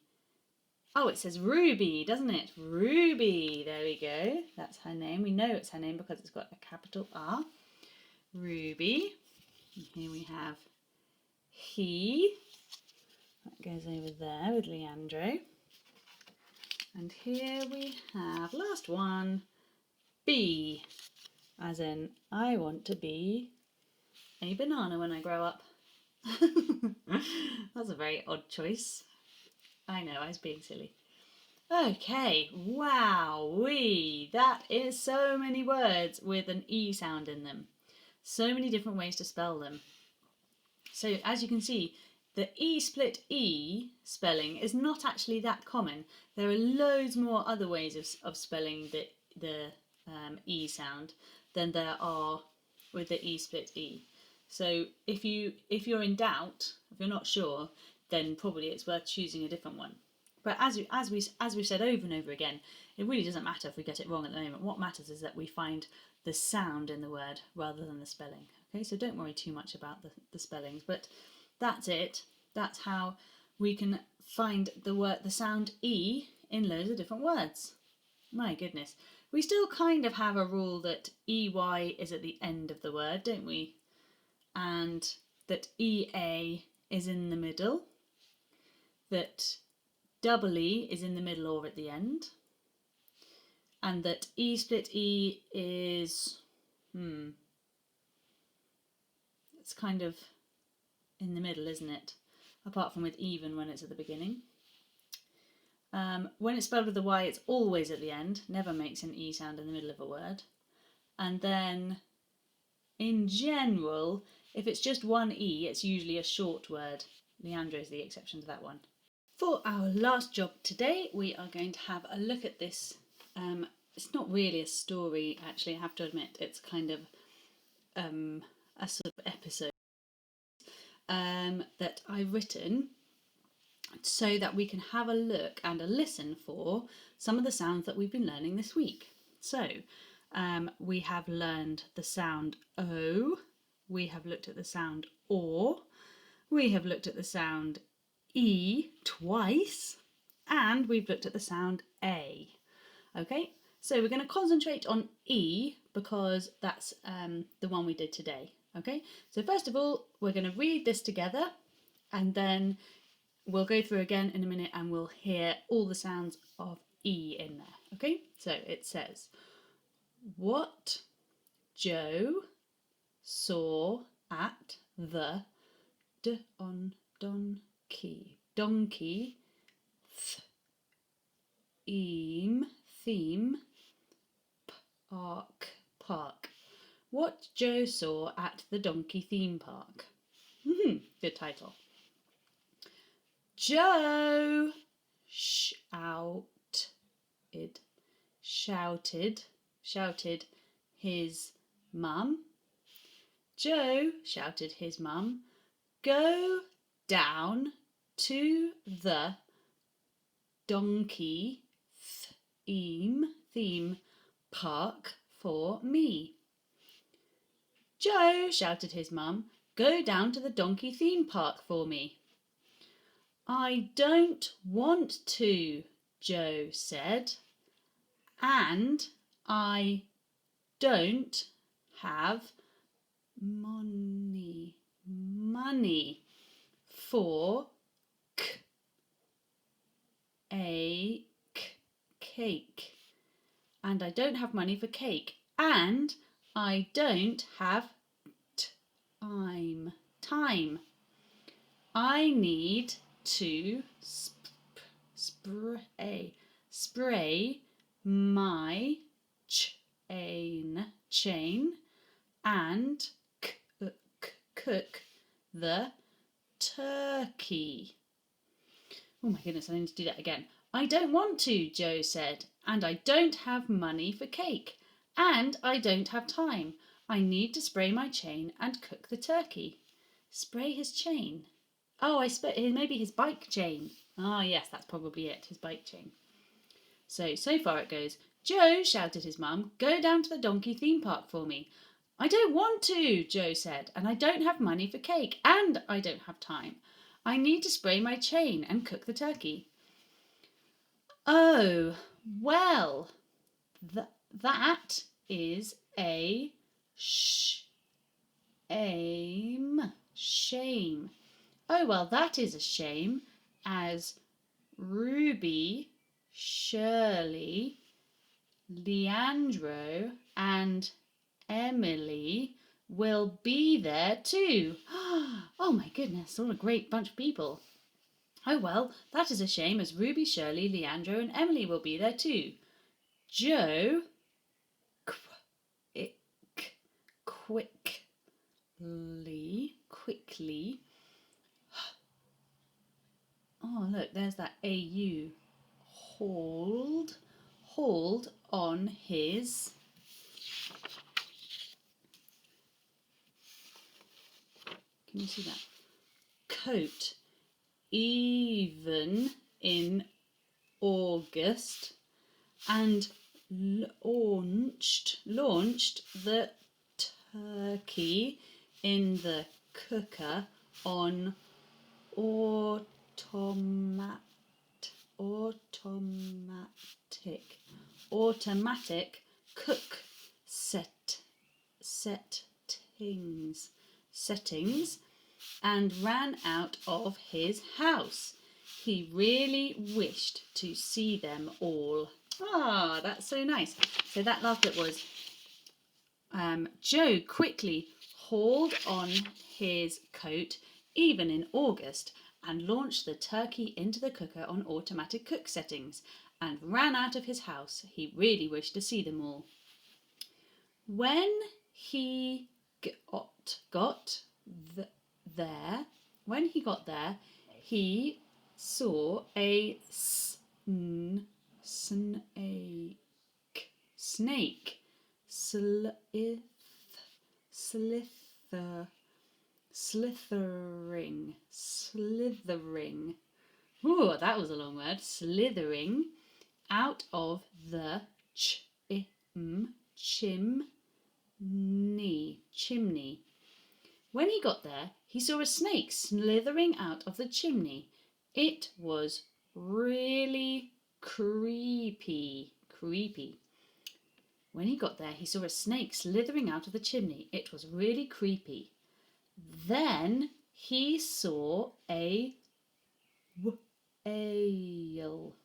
Oh, it says Ruby, doesn't it? Ruby. There we go. That's her name. We know it's her name because it's got a capital R. Ruby. And here we have he. That goes over there with Leandro. And here we have, last one, be. As in, I want to be a banana when I grow up. That's a very odd choice. I know, I was being silly. Okay, wowee, that is so many words with an E sound in them. So many different ways to spell them. So as you can see, the E split E spelling is not actually that common. There are loads more other ways of spelling the E sound than there are with the E split E. So if you're in doubt, if you're not sure, then probably it's worth choosing a different one. But as we've said over and over again, it really doesn't matter if we get it wrong at the moment. What matters is that we find the sound in the word rather than the spelling. Okay, so don't worry too much about the spellings, but that's it. That's how we can find the sound E in loads of different words. My goodness. We still kind of have a rule that EY is at the end of the word, don't we? And that EA is in the middle, that double E is in the middle or at the end, and that E split E is, it's kind of in the middle, isn't it? Apart from with even when it's at the beginning. When it's spelled with the Y, it's always at the end, never makes an E sound in the middle of a word. And then, in general, if it's just one E, it's usually a short word. Leandro is the exception to that one. For our last job today, we are going to have a look at this. It's not really a story, actually, I have to admit. It's kind of a sort of episode that I've written so that we can have a look and a listen for some of the sounds that we've been learning this week. So we have learned the sound O, we have looked at the sound OR, we have looked at the sound E twice, and we've looked at the sound A. Okay, so we're going to concentrate on E because that's the one we did today. Okay, so first of all, we're going to read this together and then we'll go through again in a minute and we'll hear all the sounds of E in there. Okay, so it says, what Joe saw at the donkey theme park. What Joe saw at the donkey theme park. Good title. Joe shouted his mum. Joe shouted his mum, go down to the donkey theme park for me. Joe shouted his mum, go down to the donkey theme park for me. I don't want to, Joe said, and I don't have money for a cake. And I don't have money for cake. And I don't have time. I need to spray my chain and cook the turkey. Oh my goodness, I need to do that again. I don't want to, Joe said, and I don't have money for cake, and I don't have time. I need to spray my chain and cook the turkey. Spray his chain. Oh, maybe his bike chain. Ah, yes, that's probably it, his bike chain. So far it goes. Joe shouted his mum, go down to the donkey theme park for me. I don't want to, Joe said, and I don't have money for cake, and I don't have time. I need to spray my chain and cook the turkey. Oh, well, that is a shame. Oh, well, that is a shame, as Ruby, Shirley, Leandro, and Emily will be there too. Oh my goodness, what a great bunch of people. Oh well, that is a shame, as Ruby, Shirley, Leandro and Emily will be there too. Joe quickly. Oh look, there's that AU. Hold on his Can you see that? Coat. Even in August, and launched the turkey in the cooker on automatic cook settings and ran out of his house. He really wished to see them all. Ah, that's so nice. So that last bit was Joe quickly hauled on his coat even in August and launched the turkey into the cooker on automatic cook settings and ran out of his house. He really wished to see them all. When he got there, he saw a snake slithering Ooh, that was a long word. Slithering out of the chimney. When he got there, he saw a snake slithering out of the chimney. It was really creepy. When he got there, he saw a snake slithering out of the chimney. It was really creepy. Then he saw a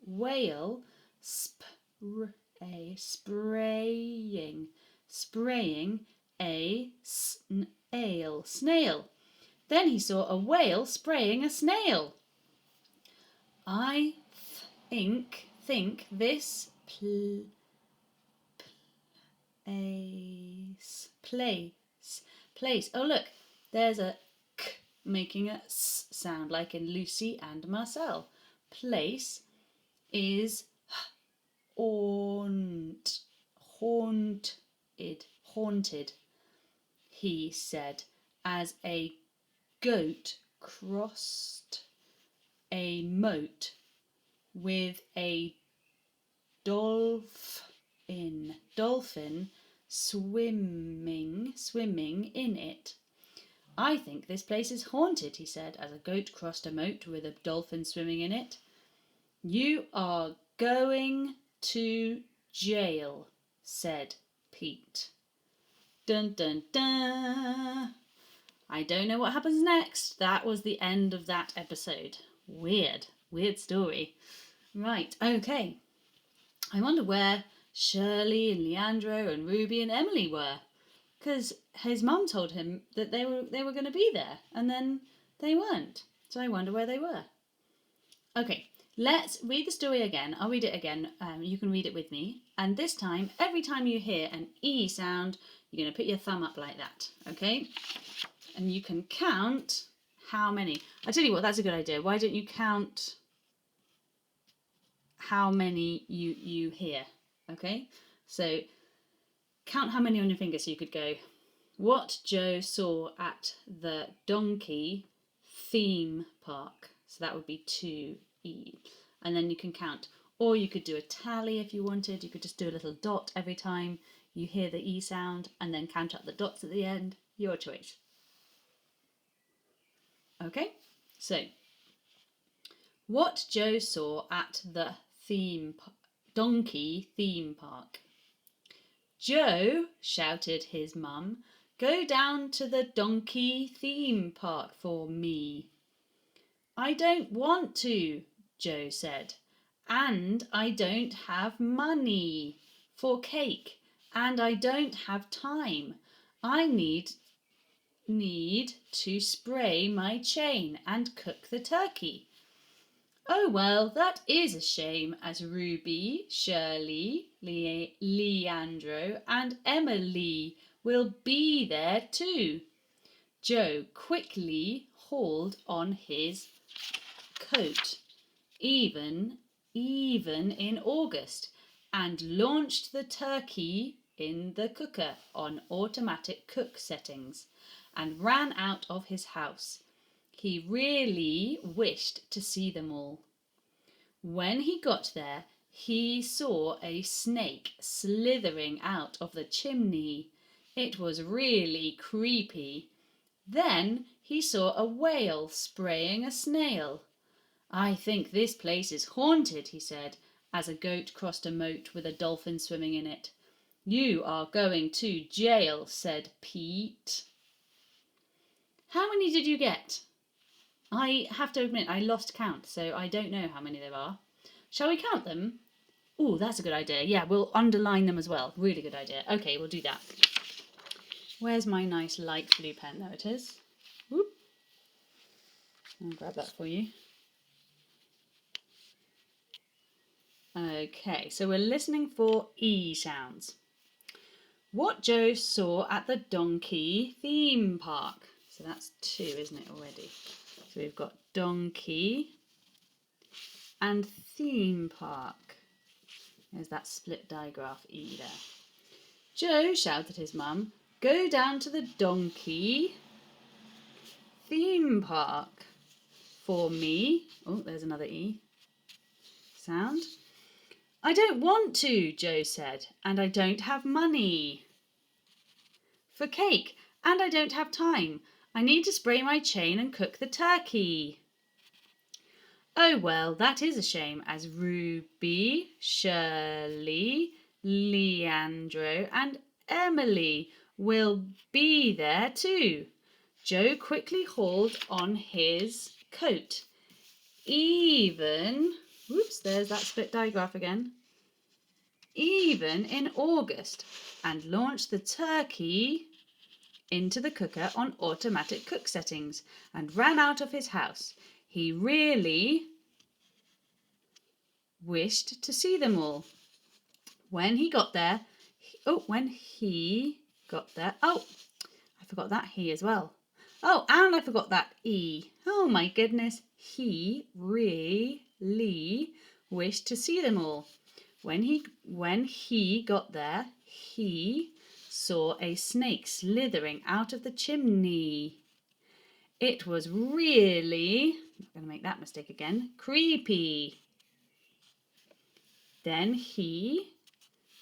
whale spraying a snail. Then he saw a whale spraying a snail. I think this place. Oh look, there's a k making a s sound like in Lucy and Marcel. Place is haunted, he said, as a goat crossed a moat with a dolphin swimming in it. I think this place is haunted, he said, as a goat crossed a moat with a dolphin swimming in it. You are going to jail, said Pete. Dun dun dun. I don't know what happens next. That was the end of that episode. Weird story. Right, okay. I wonder where Shirley and Leandro and Ruby and Emily were, because his mum told him that they were going to be there, and then they weren't. So I wonder where they were. Okay, let's read the story again. I'll read it again. You can read it with me. And this time, every time you hear an E sound, you're going to put your thumb up like that. Okay? And you can count how many. I tell you what, that's a good idea. Why don't you count how many you hear? Okay? So count how many on your finger, so you could go, what Joe saw at the donkey theme park. So that would be 2E. And then you can count. Or you could do a tally if you wanted. You could just do a little dot every time you hear the E sound and then count up the dots at the end. Your choice. Okay? So, what Joe saw at the donkey theme park. Joe, shouted his mum, go down to the donkey theme park for me. I don't want to, Joe said, and I don't have money for cake, and I don't have time. I need to spray my chain and cook the turkey. Oh, well, that is a shame, as Ruby, Shirley, Leandro and Emily will be there too. Joe quickly hauled on his coat, even in August, and launched the turkey in the cooker on automatic cook settings and ran out of his house. He really wished to see them all. When he got there, he saw a snake slithering out of the chimney. It was really creepy. Then he saw a whale spraying a snail. I think this place is haunted, he said, as a goat crossed a moat with a dolphin swimming in it. You are going to jail, said Pete. How many did you get? I have to admit I lost count, so I don't know how many there are. Shall we count them? Oh, that's a good idea. Yeah, we'll underline them as well. Really good idea. Okay, we'll do that. Where's my nice light blue pen? There it is. Whoop. I'll grab that for you. Okay, so we're listening for E sounds. What Joe saw at the donkey theme park. So that's 2, isn't it, already? So we've got donkey and theme park. There's that split digraph E there. Joe shouted at his mum, go down to the donkey theme park for me. Oh, there's another E sound. I don't want to, Joe said, and I don't have money for cake, and I don't have time. I need to spray my chain and cook the turkey. Oh, well, that is a shame, as Ruby, Shirley, Leandro and Emily will be there too. Joe quickly hauled on his coat. Even, whoops, there's that split digraph again. Even in August, and launched the turkey into the cooker on automatic cook settings and ran out of his house. He really wished to see them all. When he got there, I forgot that he as well. Oh, and I forgot that E. Oh my goodness. He really wished to see them all. When he got there, he saw a snake slithering out of the chimney. It was really, I'm not going to make that mistake again, creepy. Then he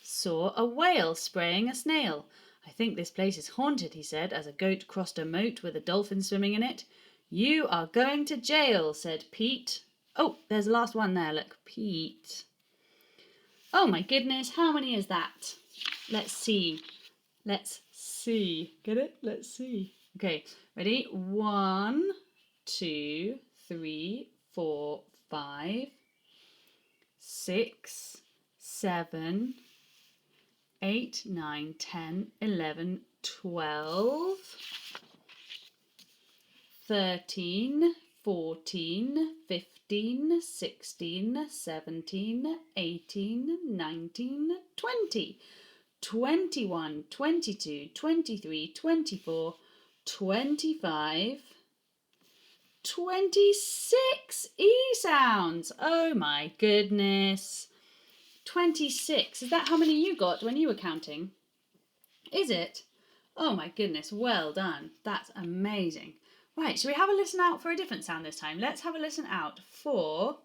saw a whale spraying a snail. I think this place is haunted, he said, as a goat crossed a moat with a dolphin swimming in it. You are going to jail, said Pete. Oh, there's the last one there, look, Pete. Oh my goodness, how many is that? Let's see. Get it? Let's see. Okay, ready? 1, 2, 3, 4, 5, 6, 7, 8, 9, 10, 11, 12, 13, 14, 15, 16, 17, 18, 19, 20, 21, 22, 23, 24, 25, 26 E sounds. Oh my goodness. 26. Is that how many you got when you were counting? Is it? Oh my goodness, well done. That's amazing. Right, shall we have a listen out for a different sound this time? Let's have a listen out for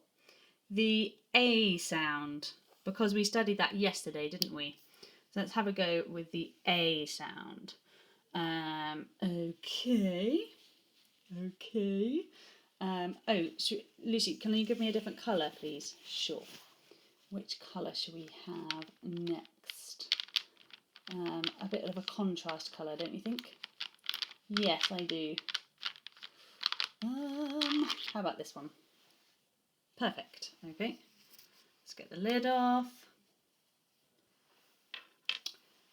the A sound, because we studied that yesterday, didn't we? So let's have a go with the A sound. Okay. Lucy, can you give me a different colour, please? Sure. Which colour should we have next? A bit of a contrast colour, don't you think? Yes, I do. How about this one? Perfect. Okay. Let's get the lid off.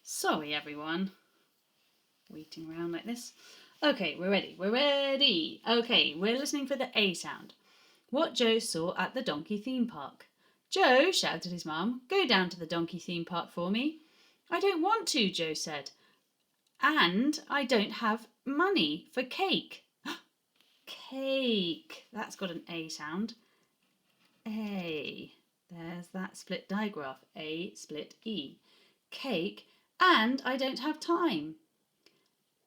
Sorry, everyone. Waiting around like this. Okay, we're ready. Okay, we're listening for the A sound. What Joe saw at the donkey theme park. Joe, shouted his mum, go down to the donkey theme park for me. I don't want to, Joe said. And I don't have money for cake. Cake. That's got an A sound. A. There's that split digraph. A, split E. Cake. And I don't have time.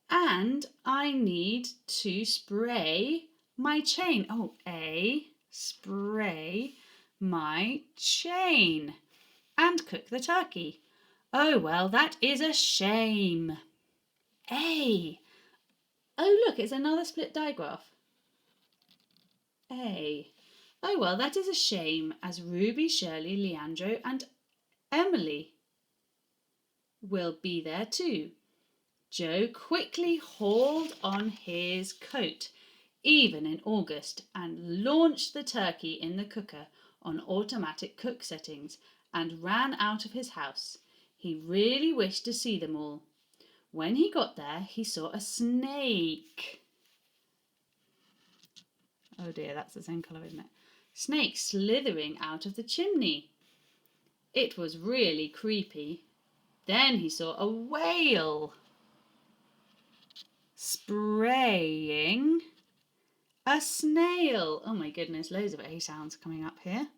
And I need to spray my chain. Oh, A, spray my chain. And cook the turkey. Oh, well, that is a shame. A. Oh, look, it's another split digraph. A. Oh, well, that is a shame, as Ruby, Shirley, Leandro and Emily will be there too. Joe quickly hauled on his coat, even in August, and launched the turkey in the cooker on automatic cook settings and ran out of his house. He really wished to see them all. When he got there, he saw a snake. Oh dear, that's the same colour, isn't it? Snake slithering out of the chimney. It was really creepy. Then he saw a whale spraying a snail. Oh my goodness, loads of A sounds coming up here.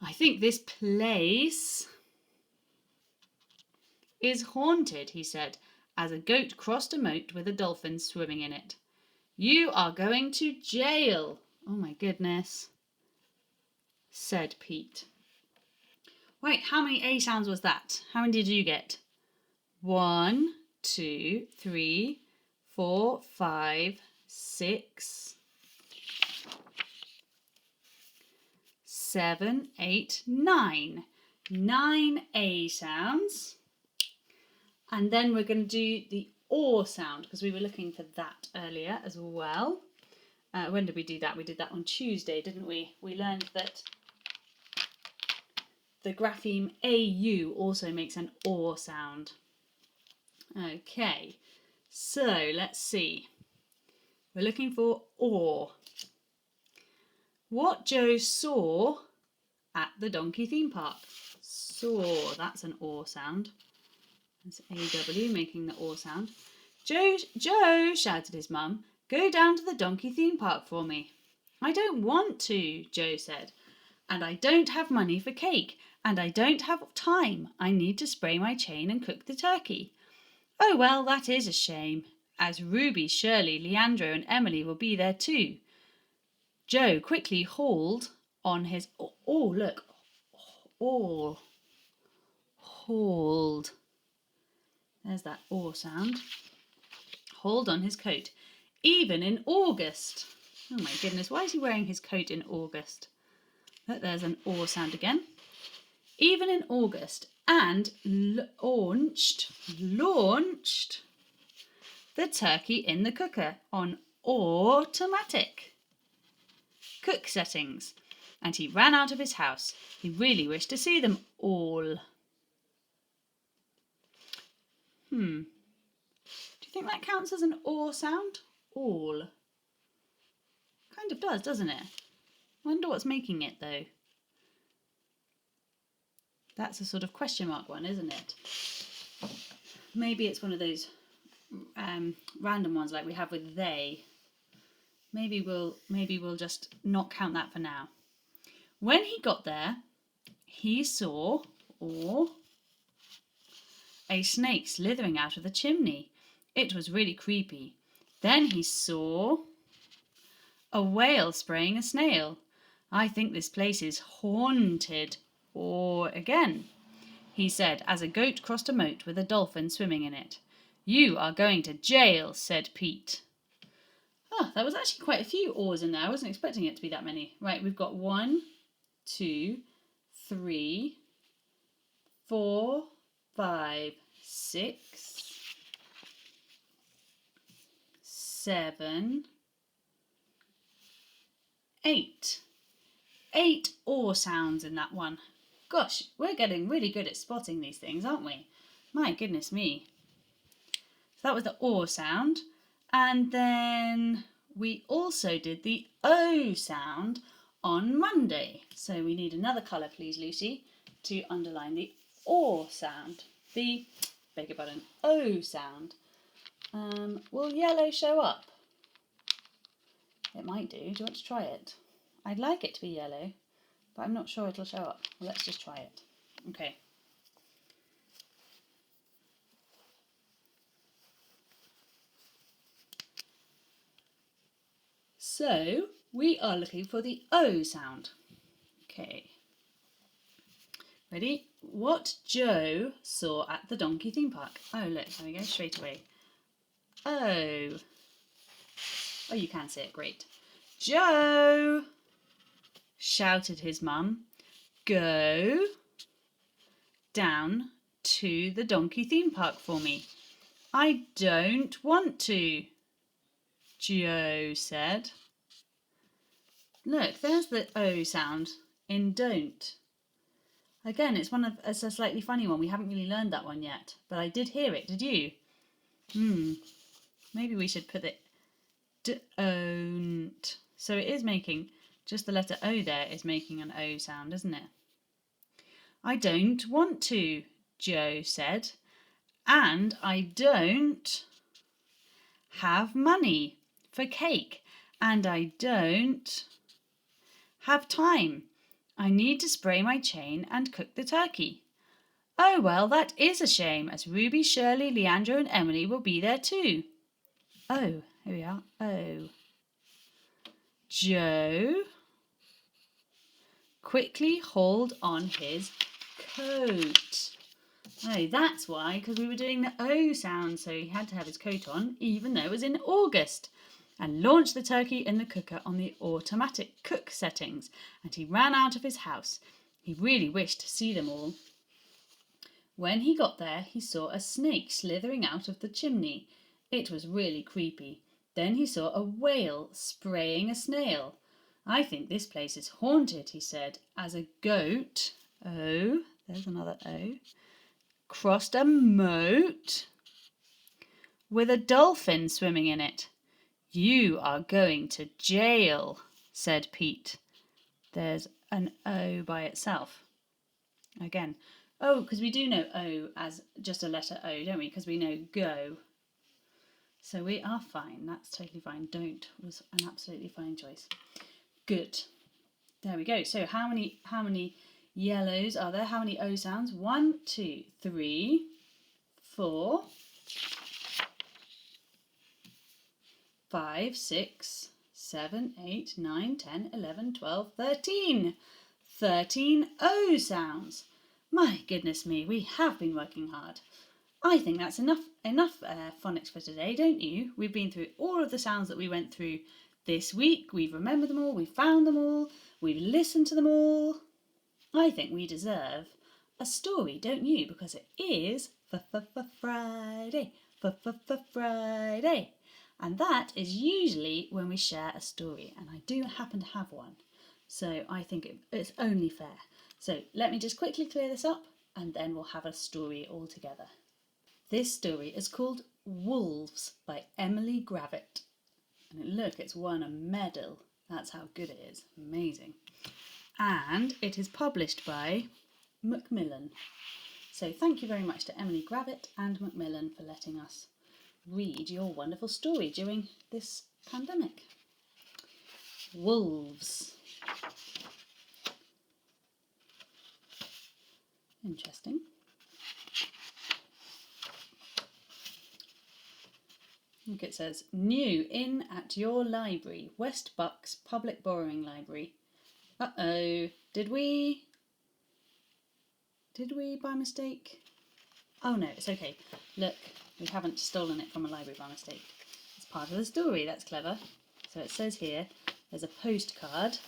I think this place is haunted, he said, as a goat crossed a moat with a dolphin swimming in it. You are going to jail. Oh my goodness, said Pete. Right, how many A sounds was that? How many did you get? 1, 2, 3, 4, 5, 6, 7, 8, 9. 9 A sounds. And then we're going to do the or sound because we were looking for that earlier as well. When did we do that? We did that on Tuesday, didn't we? We learned that the grapheme AU also makes an or sound. Okay, so let's see. We're looking for or. What Joe saw at the donkey theme park. Saw, that's an or sound. That's AW making the or sound. Joe, shouted his mum, go down to the donkey theme park for me. I don't want to, Joe said. And I don't have money for cake. And I don't have time. I need to spray my chain and cook the turkey. Oh, well, that is a shame, as Ruby, Shirley, Leandro and Emily will be there too. Joe quickly hauled on his... Oh, look. All. Hauled. There's that or sound. Hauled on his coat. Even in August. Oh my goodness, why is he wearing his coat in August? Look, there's an or sound again. Even in August. And launched the turkey in the cooker on automatic cook settings. And he ran out of his house. He really wished to see them all. Do you think that counts as an or sound? All. Kind of does, doesn't it? I wonder what's making it though. That's a sort of question mark one, isn't it? Maybe it's one of those random ones like we have with they. Maybe we'll just not count that for now. When he got there, he saw a snake slithering out of the chimney. It was really creepy. Then he saw a whale spraying a snail. I think this place is haunted. Or again, he said, as a goat crossed a moat with a dolphin swimming in it. You are going to jail, said Pete. Oh, that was actually quite a few ors in there. I wasn't expecting it to be that many. Right, we've got 1, 2, 3, 4, 5, 6, 7, 8. 8 or sounds in that one. Gosh, we're getting really good at spotting these things, aren't we? My goodness me. So that was the or sound. And then we also did the O sound on Monday. So we need another colour, please, Lucy, to underline the or sound. The, beg your pardon, O sound. Will yellow show up? It might do. Do you want to try it? I'd like it to be yellow, but I'm not sure it'll show up. Well, let's just try it. Okay. So we are looking for the O sound. Okay. Ready? What Joe saw at the donkey theme park. Oh, look, there we go, straight away. O. Oh, you can see it, great. Joe, shouted his mum, go down to the donkey theme park for me. I don't want to, Joe said. Look, there's the O sound in don't. Again, it's a slightly funny one. We haven't really learned that one yet, but I did hear it. Did you? Maybe we should put it don't. So it is making, just the letter O there is making an O sound, isn't it? I don't want to, Joe said. And I don't have money for cake. And I don't have time. I need to spray my chain and cook the turkey. Oh, well, that is a shame, as Ruby, Shirley, Leandro and Emily will be there too. Oh, Here we are. O. Joe. Quickly hold on his coat. Oh, that's why, because we were doing the O sound, so he had to have his coat on, even though it was in August. And launched the turkey in the cooker on the automatic cook settings, and he ran out of his house. He really wished to see them all. When he got there, he saw a snake slithering out of the chimney. It was really creepy. Then he saw a whale spraying a snail. I think this place is haunted, he said, as a goat, O, there's another O, crossed a moat with a dolphin swimming in it. You are going to jail, said Pete. There's an O by itself. Again, oh, because we do know O as just a letter O, don't we? Because we know go. So we are fine. That's totally fine. Don't was an absolutely fine choice. Good. There we go. So how many yellows are there? How many O sounds? 1, 2, 3, 4, 5, 6, 7, 8, 9, 10, 11, 12, 13. 13 O sounds. My goodness me, we have been working hard. I think that's enough phonics for today, don't you? We've been through all of the sounds that we went through this week. We've remembered them all, we've found them all, we've listened to them all. I think we deserve a story, don't you? Because it is Friday, Friday. And that is usually when we share a story, and I do happen to have one. So I think it's only fair. So let me just quickly clear this up, and then we'll have a story all together. This story is called Wolves by Emily Gravett. And look, it's won a medal. That's how good it is. Amazing. And it is published by Macmillan. So thank you very much to Emily Gravett and Macmillan for letting us read your wonderful story during this pandemic. Wolves. Interesting. Look, it says, new in at your library, West Bucks Public Borrowing Library. Uh-oh, did we by mistake? Oh no, it's okay. Look, we haven't stolen it from a library by mistake. It's part of the story, that's clever. So it says here, there's a postcard.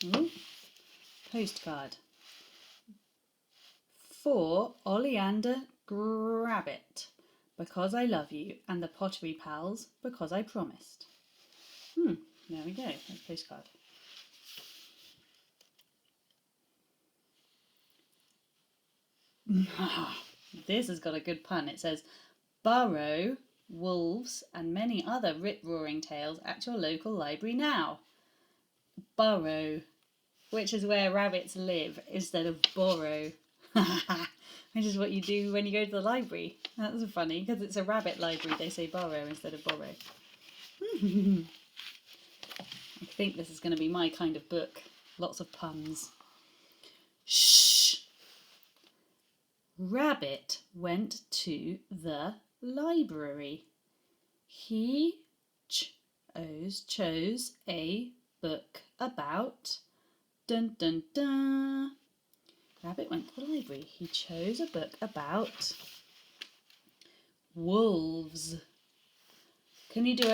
Ooh, postcard. For Oleander Grabbit, because I love you, and the Pottery Pals, because I promised. There we go, that's postcard. This has got a good pun. It says, borrow wolves and many other rip-roaring tales at your local library now. Burrow, which is where rabbits live, instead of borrow. Which is what you do when you go to the library. That's funny, because it's a rabbit library, they say borrow instead of borrow. I think this is going to be my kind of book. Lots of puns. Shh! Rabbit went to the library. He chose a book about... Dun dun dun. Rabbit went to the library. He chose a book about wolves. Can you do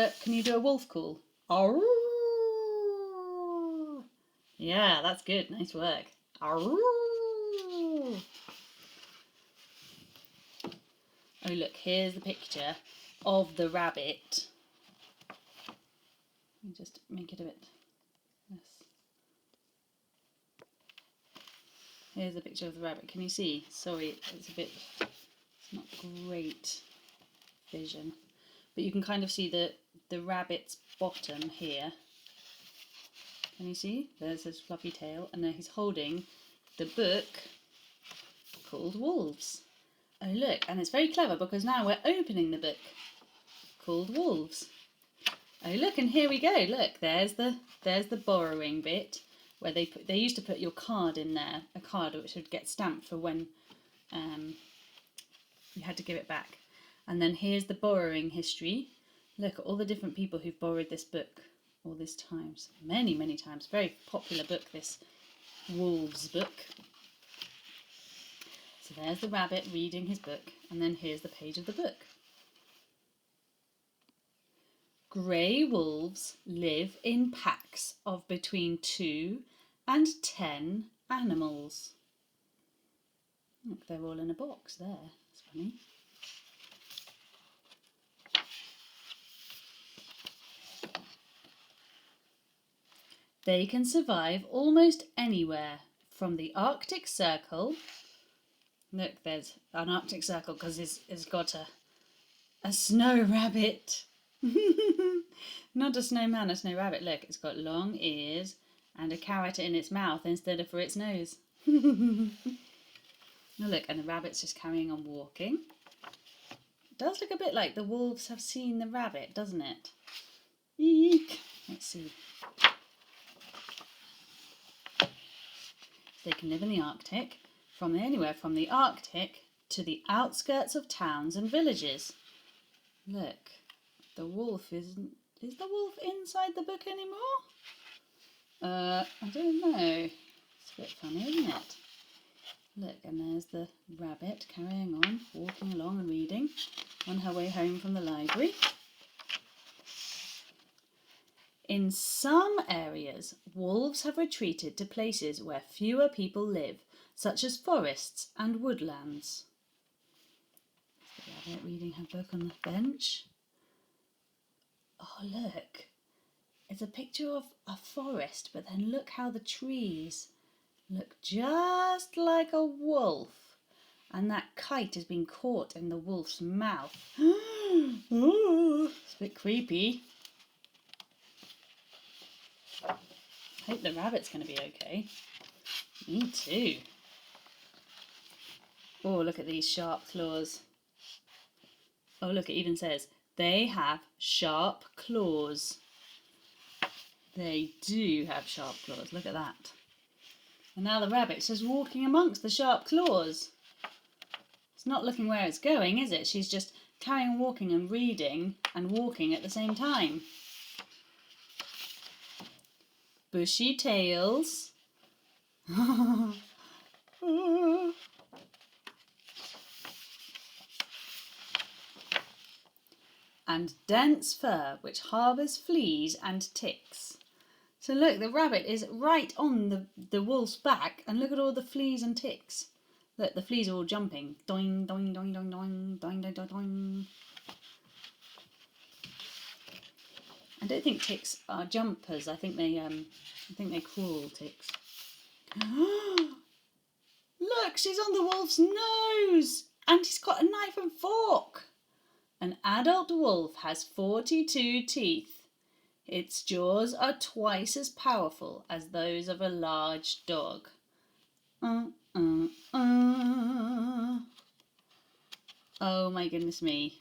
a wolf call? Arroo! Yeah, that's good. Nice work. Arroo! Oh look, here's the picture of the rabbit. Let me just make it a bit. Yes. Here's the picture of the rabbit. Can you see? Sorry, it's not great vision. But you can kind of see the rabbit's bottom here. Can you see? There's his fluffy tail, and then he's holding the book called Wolves. Oh look, and it's very clever because now we're opening the book called Wolves. Oh look, and here we go. Look, there's the borrowing bit where they used to put your card in there, a card which would get stamped for when you had to give it back. And then here's the borrowing history. Look at all the different people who've borrowed this book all this times. Many, many times. Very popular book, this Wolves book. So there's the rabbit reading his book, and then here's the page of the book. Grey wolves live in packs of between 2 and 10 animals. Look, they're all in a box there. That's funny. They can survive almost anywhere from the Arctic Circle. Look, there's an Arctic Circle because it's got a snow rabbit. Not a snowman, a snow rabbit. Look, it's got long ears and a carrot in its mouth instead of for its nose. Oh, look, and the rabbit's just carrying on walking. It does look a bit like the wolves have seen the rabbit, doesn't it? Eek. Let's see. They can live in the Arctic, anywhere from the Arctic to the outskirts of towns and villages. Look, the wolf is the wolf inside the book anymore? I don't know. It's a bit funny, isn't it? Look, and there's the rabbit carrying on, walking along and reading on her way home from the library. In some areas, wolves have retreated to places where fewer people live, such as forests and woodlands. The rabbit reading her book on the bench. Oh, look. It's a picture of a forest, but then look how the trees look just like a wolf. And that kite has been caught in the wolf's mouth. Ooh, it's a bit creepy. Hope the rabbit's going to be okay. Me too. Oh, look at these sharp claws. Oh, look, it even says, they have sharp claws. They do have sharp claws. Look at that. And now the rabbit's just walking amongst the sharp claws. It's not looking where it's going, is it? She's just carrying on walking and reading and walking at the same time. Bushy tails. And dense fur which harbours fleas and ticks. So look, the rabbit is right on the wolf's back, and look at all the fleas and ticks. Look, the fleas are all jumping. Doing, doing, doing, doing, doing, doing, doing, doing, doing. I don't think ticks are jumpers. I think they crawl, ticks. Look, she's on the wolf's nose, and he's got a knife and fork. An adult wolf has 42 teeth. Its jaws are twice as powerful as those of a large dog. Oh my goodness me.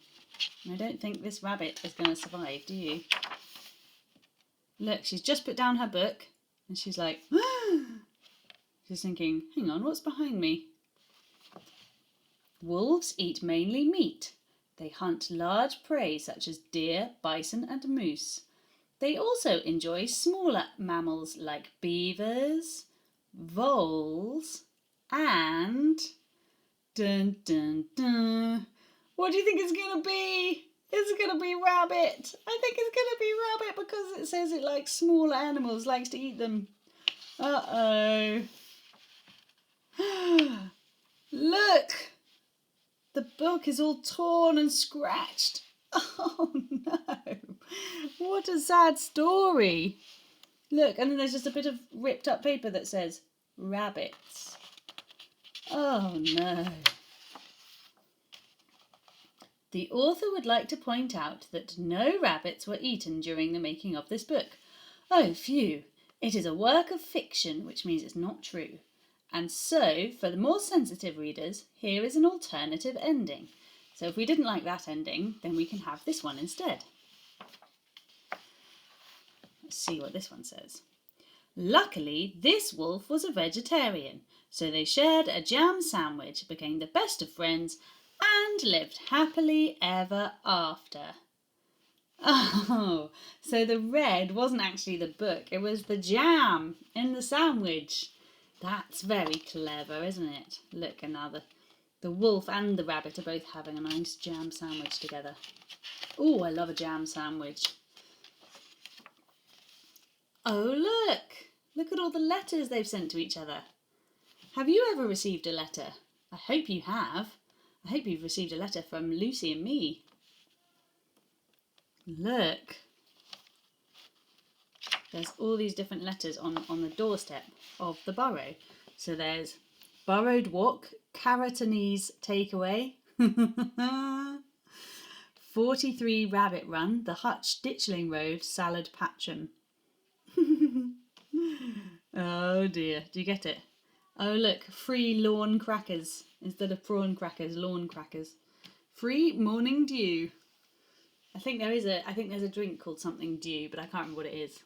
I don't think this rabbit is going to survive, do you? Look, she's just put down her book and she's like, she's thinking, hang on, what's behind me? Wolves eat mainly meat. They hunt large prey such as deer, bison and moose. They also enjoy smaller mammals like beavers, voles and... Dun dun dun. What do you think it's going to be? It's going to be rabbit. I think it's going to be rabbit because it says it likes smaller animals, likes to eat them. Uh-oh. Look! The book is all torn and scratched. Oh no! What a sad story. Look, and then there's just a bit of ripped up paper that says rabbits. Oh no. The author would like to point out that no rabbits were eaten during the making of this book. Oh, phew. It is a work of fiction, which means it's not true. And so, for the more sensitive readers, here is an alternative ending. So if we didn't like that ending, then we can have this one instead. Let's see what this one says. Luckily, this wolf was a vegetarian, so they shared a jam sandwich, became the best of friends, and lived happily ever after. Oh, so the red wasn't actually the book, it was the jam in the sandwich. That's very clever, isn't it? Look, and now the wolf and the rabbit are both having a nice jam sandwich together. Oh, I love a jam sandwich. Oh, look! Look at all the letters they've sent to each other. Have you ever received a letter? I hope you have. I hope you've received a letter from Lucy and me. Look. There's all these different letters on the doorstep of the burrow. So there's burrowed walk, Caratanese takeaway, 43 rabbit run, the Hutch Ditchling Road salad patchum. Oh dear, do you get it? Oh look, free lawn crackers instead of prawn crackers, lawn crackers. Free morning dew. I think there's a drink called something dew, but I can't remember what it is.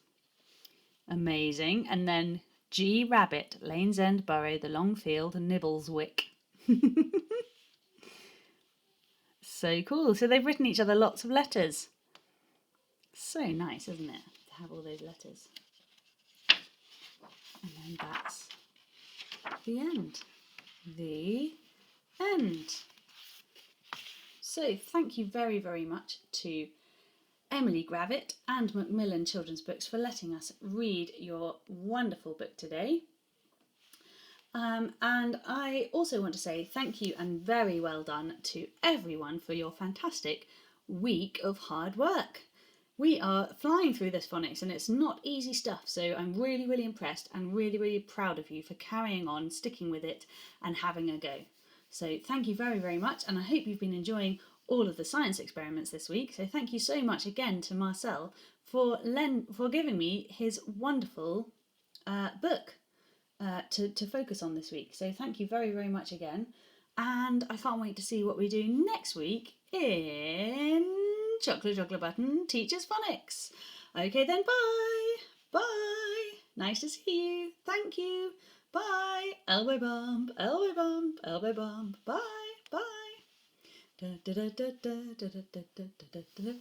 Amazing. And then G Rabbit, Lane's End Burrow, the Long Field, Nibbleswick. So cool. So they've written each other lots of letters. So nice, isn't it, to have all those letters? And then that's the end. The end. So thank you very, very much to Emily Gravitt and Macmillan Children's Books for letting us read your wonderful book today. And I also want to say thank you and very well done to everyone for your fantastic week of hard work. We are flying through this phonics and it's not easy stuff, so I'm really, really impressed and really, really proud of you for carrying on, sticking with it and having a go. So thank you very, very much, and I hope you've been enjoying all of the science experiments this week. So thank you so much again to Marcel for giving me his wonderful book to focus on this week. So thank you very, very much again, and I can't wait to see what we do next week in Chocolate Button Teaches Phonics. Okay then, bye! Bye! Nice to see you. Thank you. Bye! Elbow bump, elbow bump, elbow bump. Bye! Bye! Da, da, da, da, da, da, da, da, da, da, da.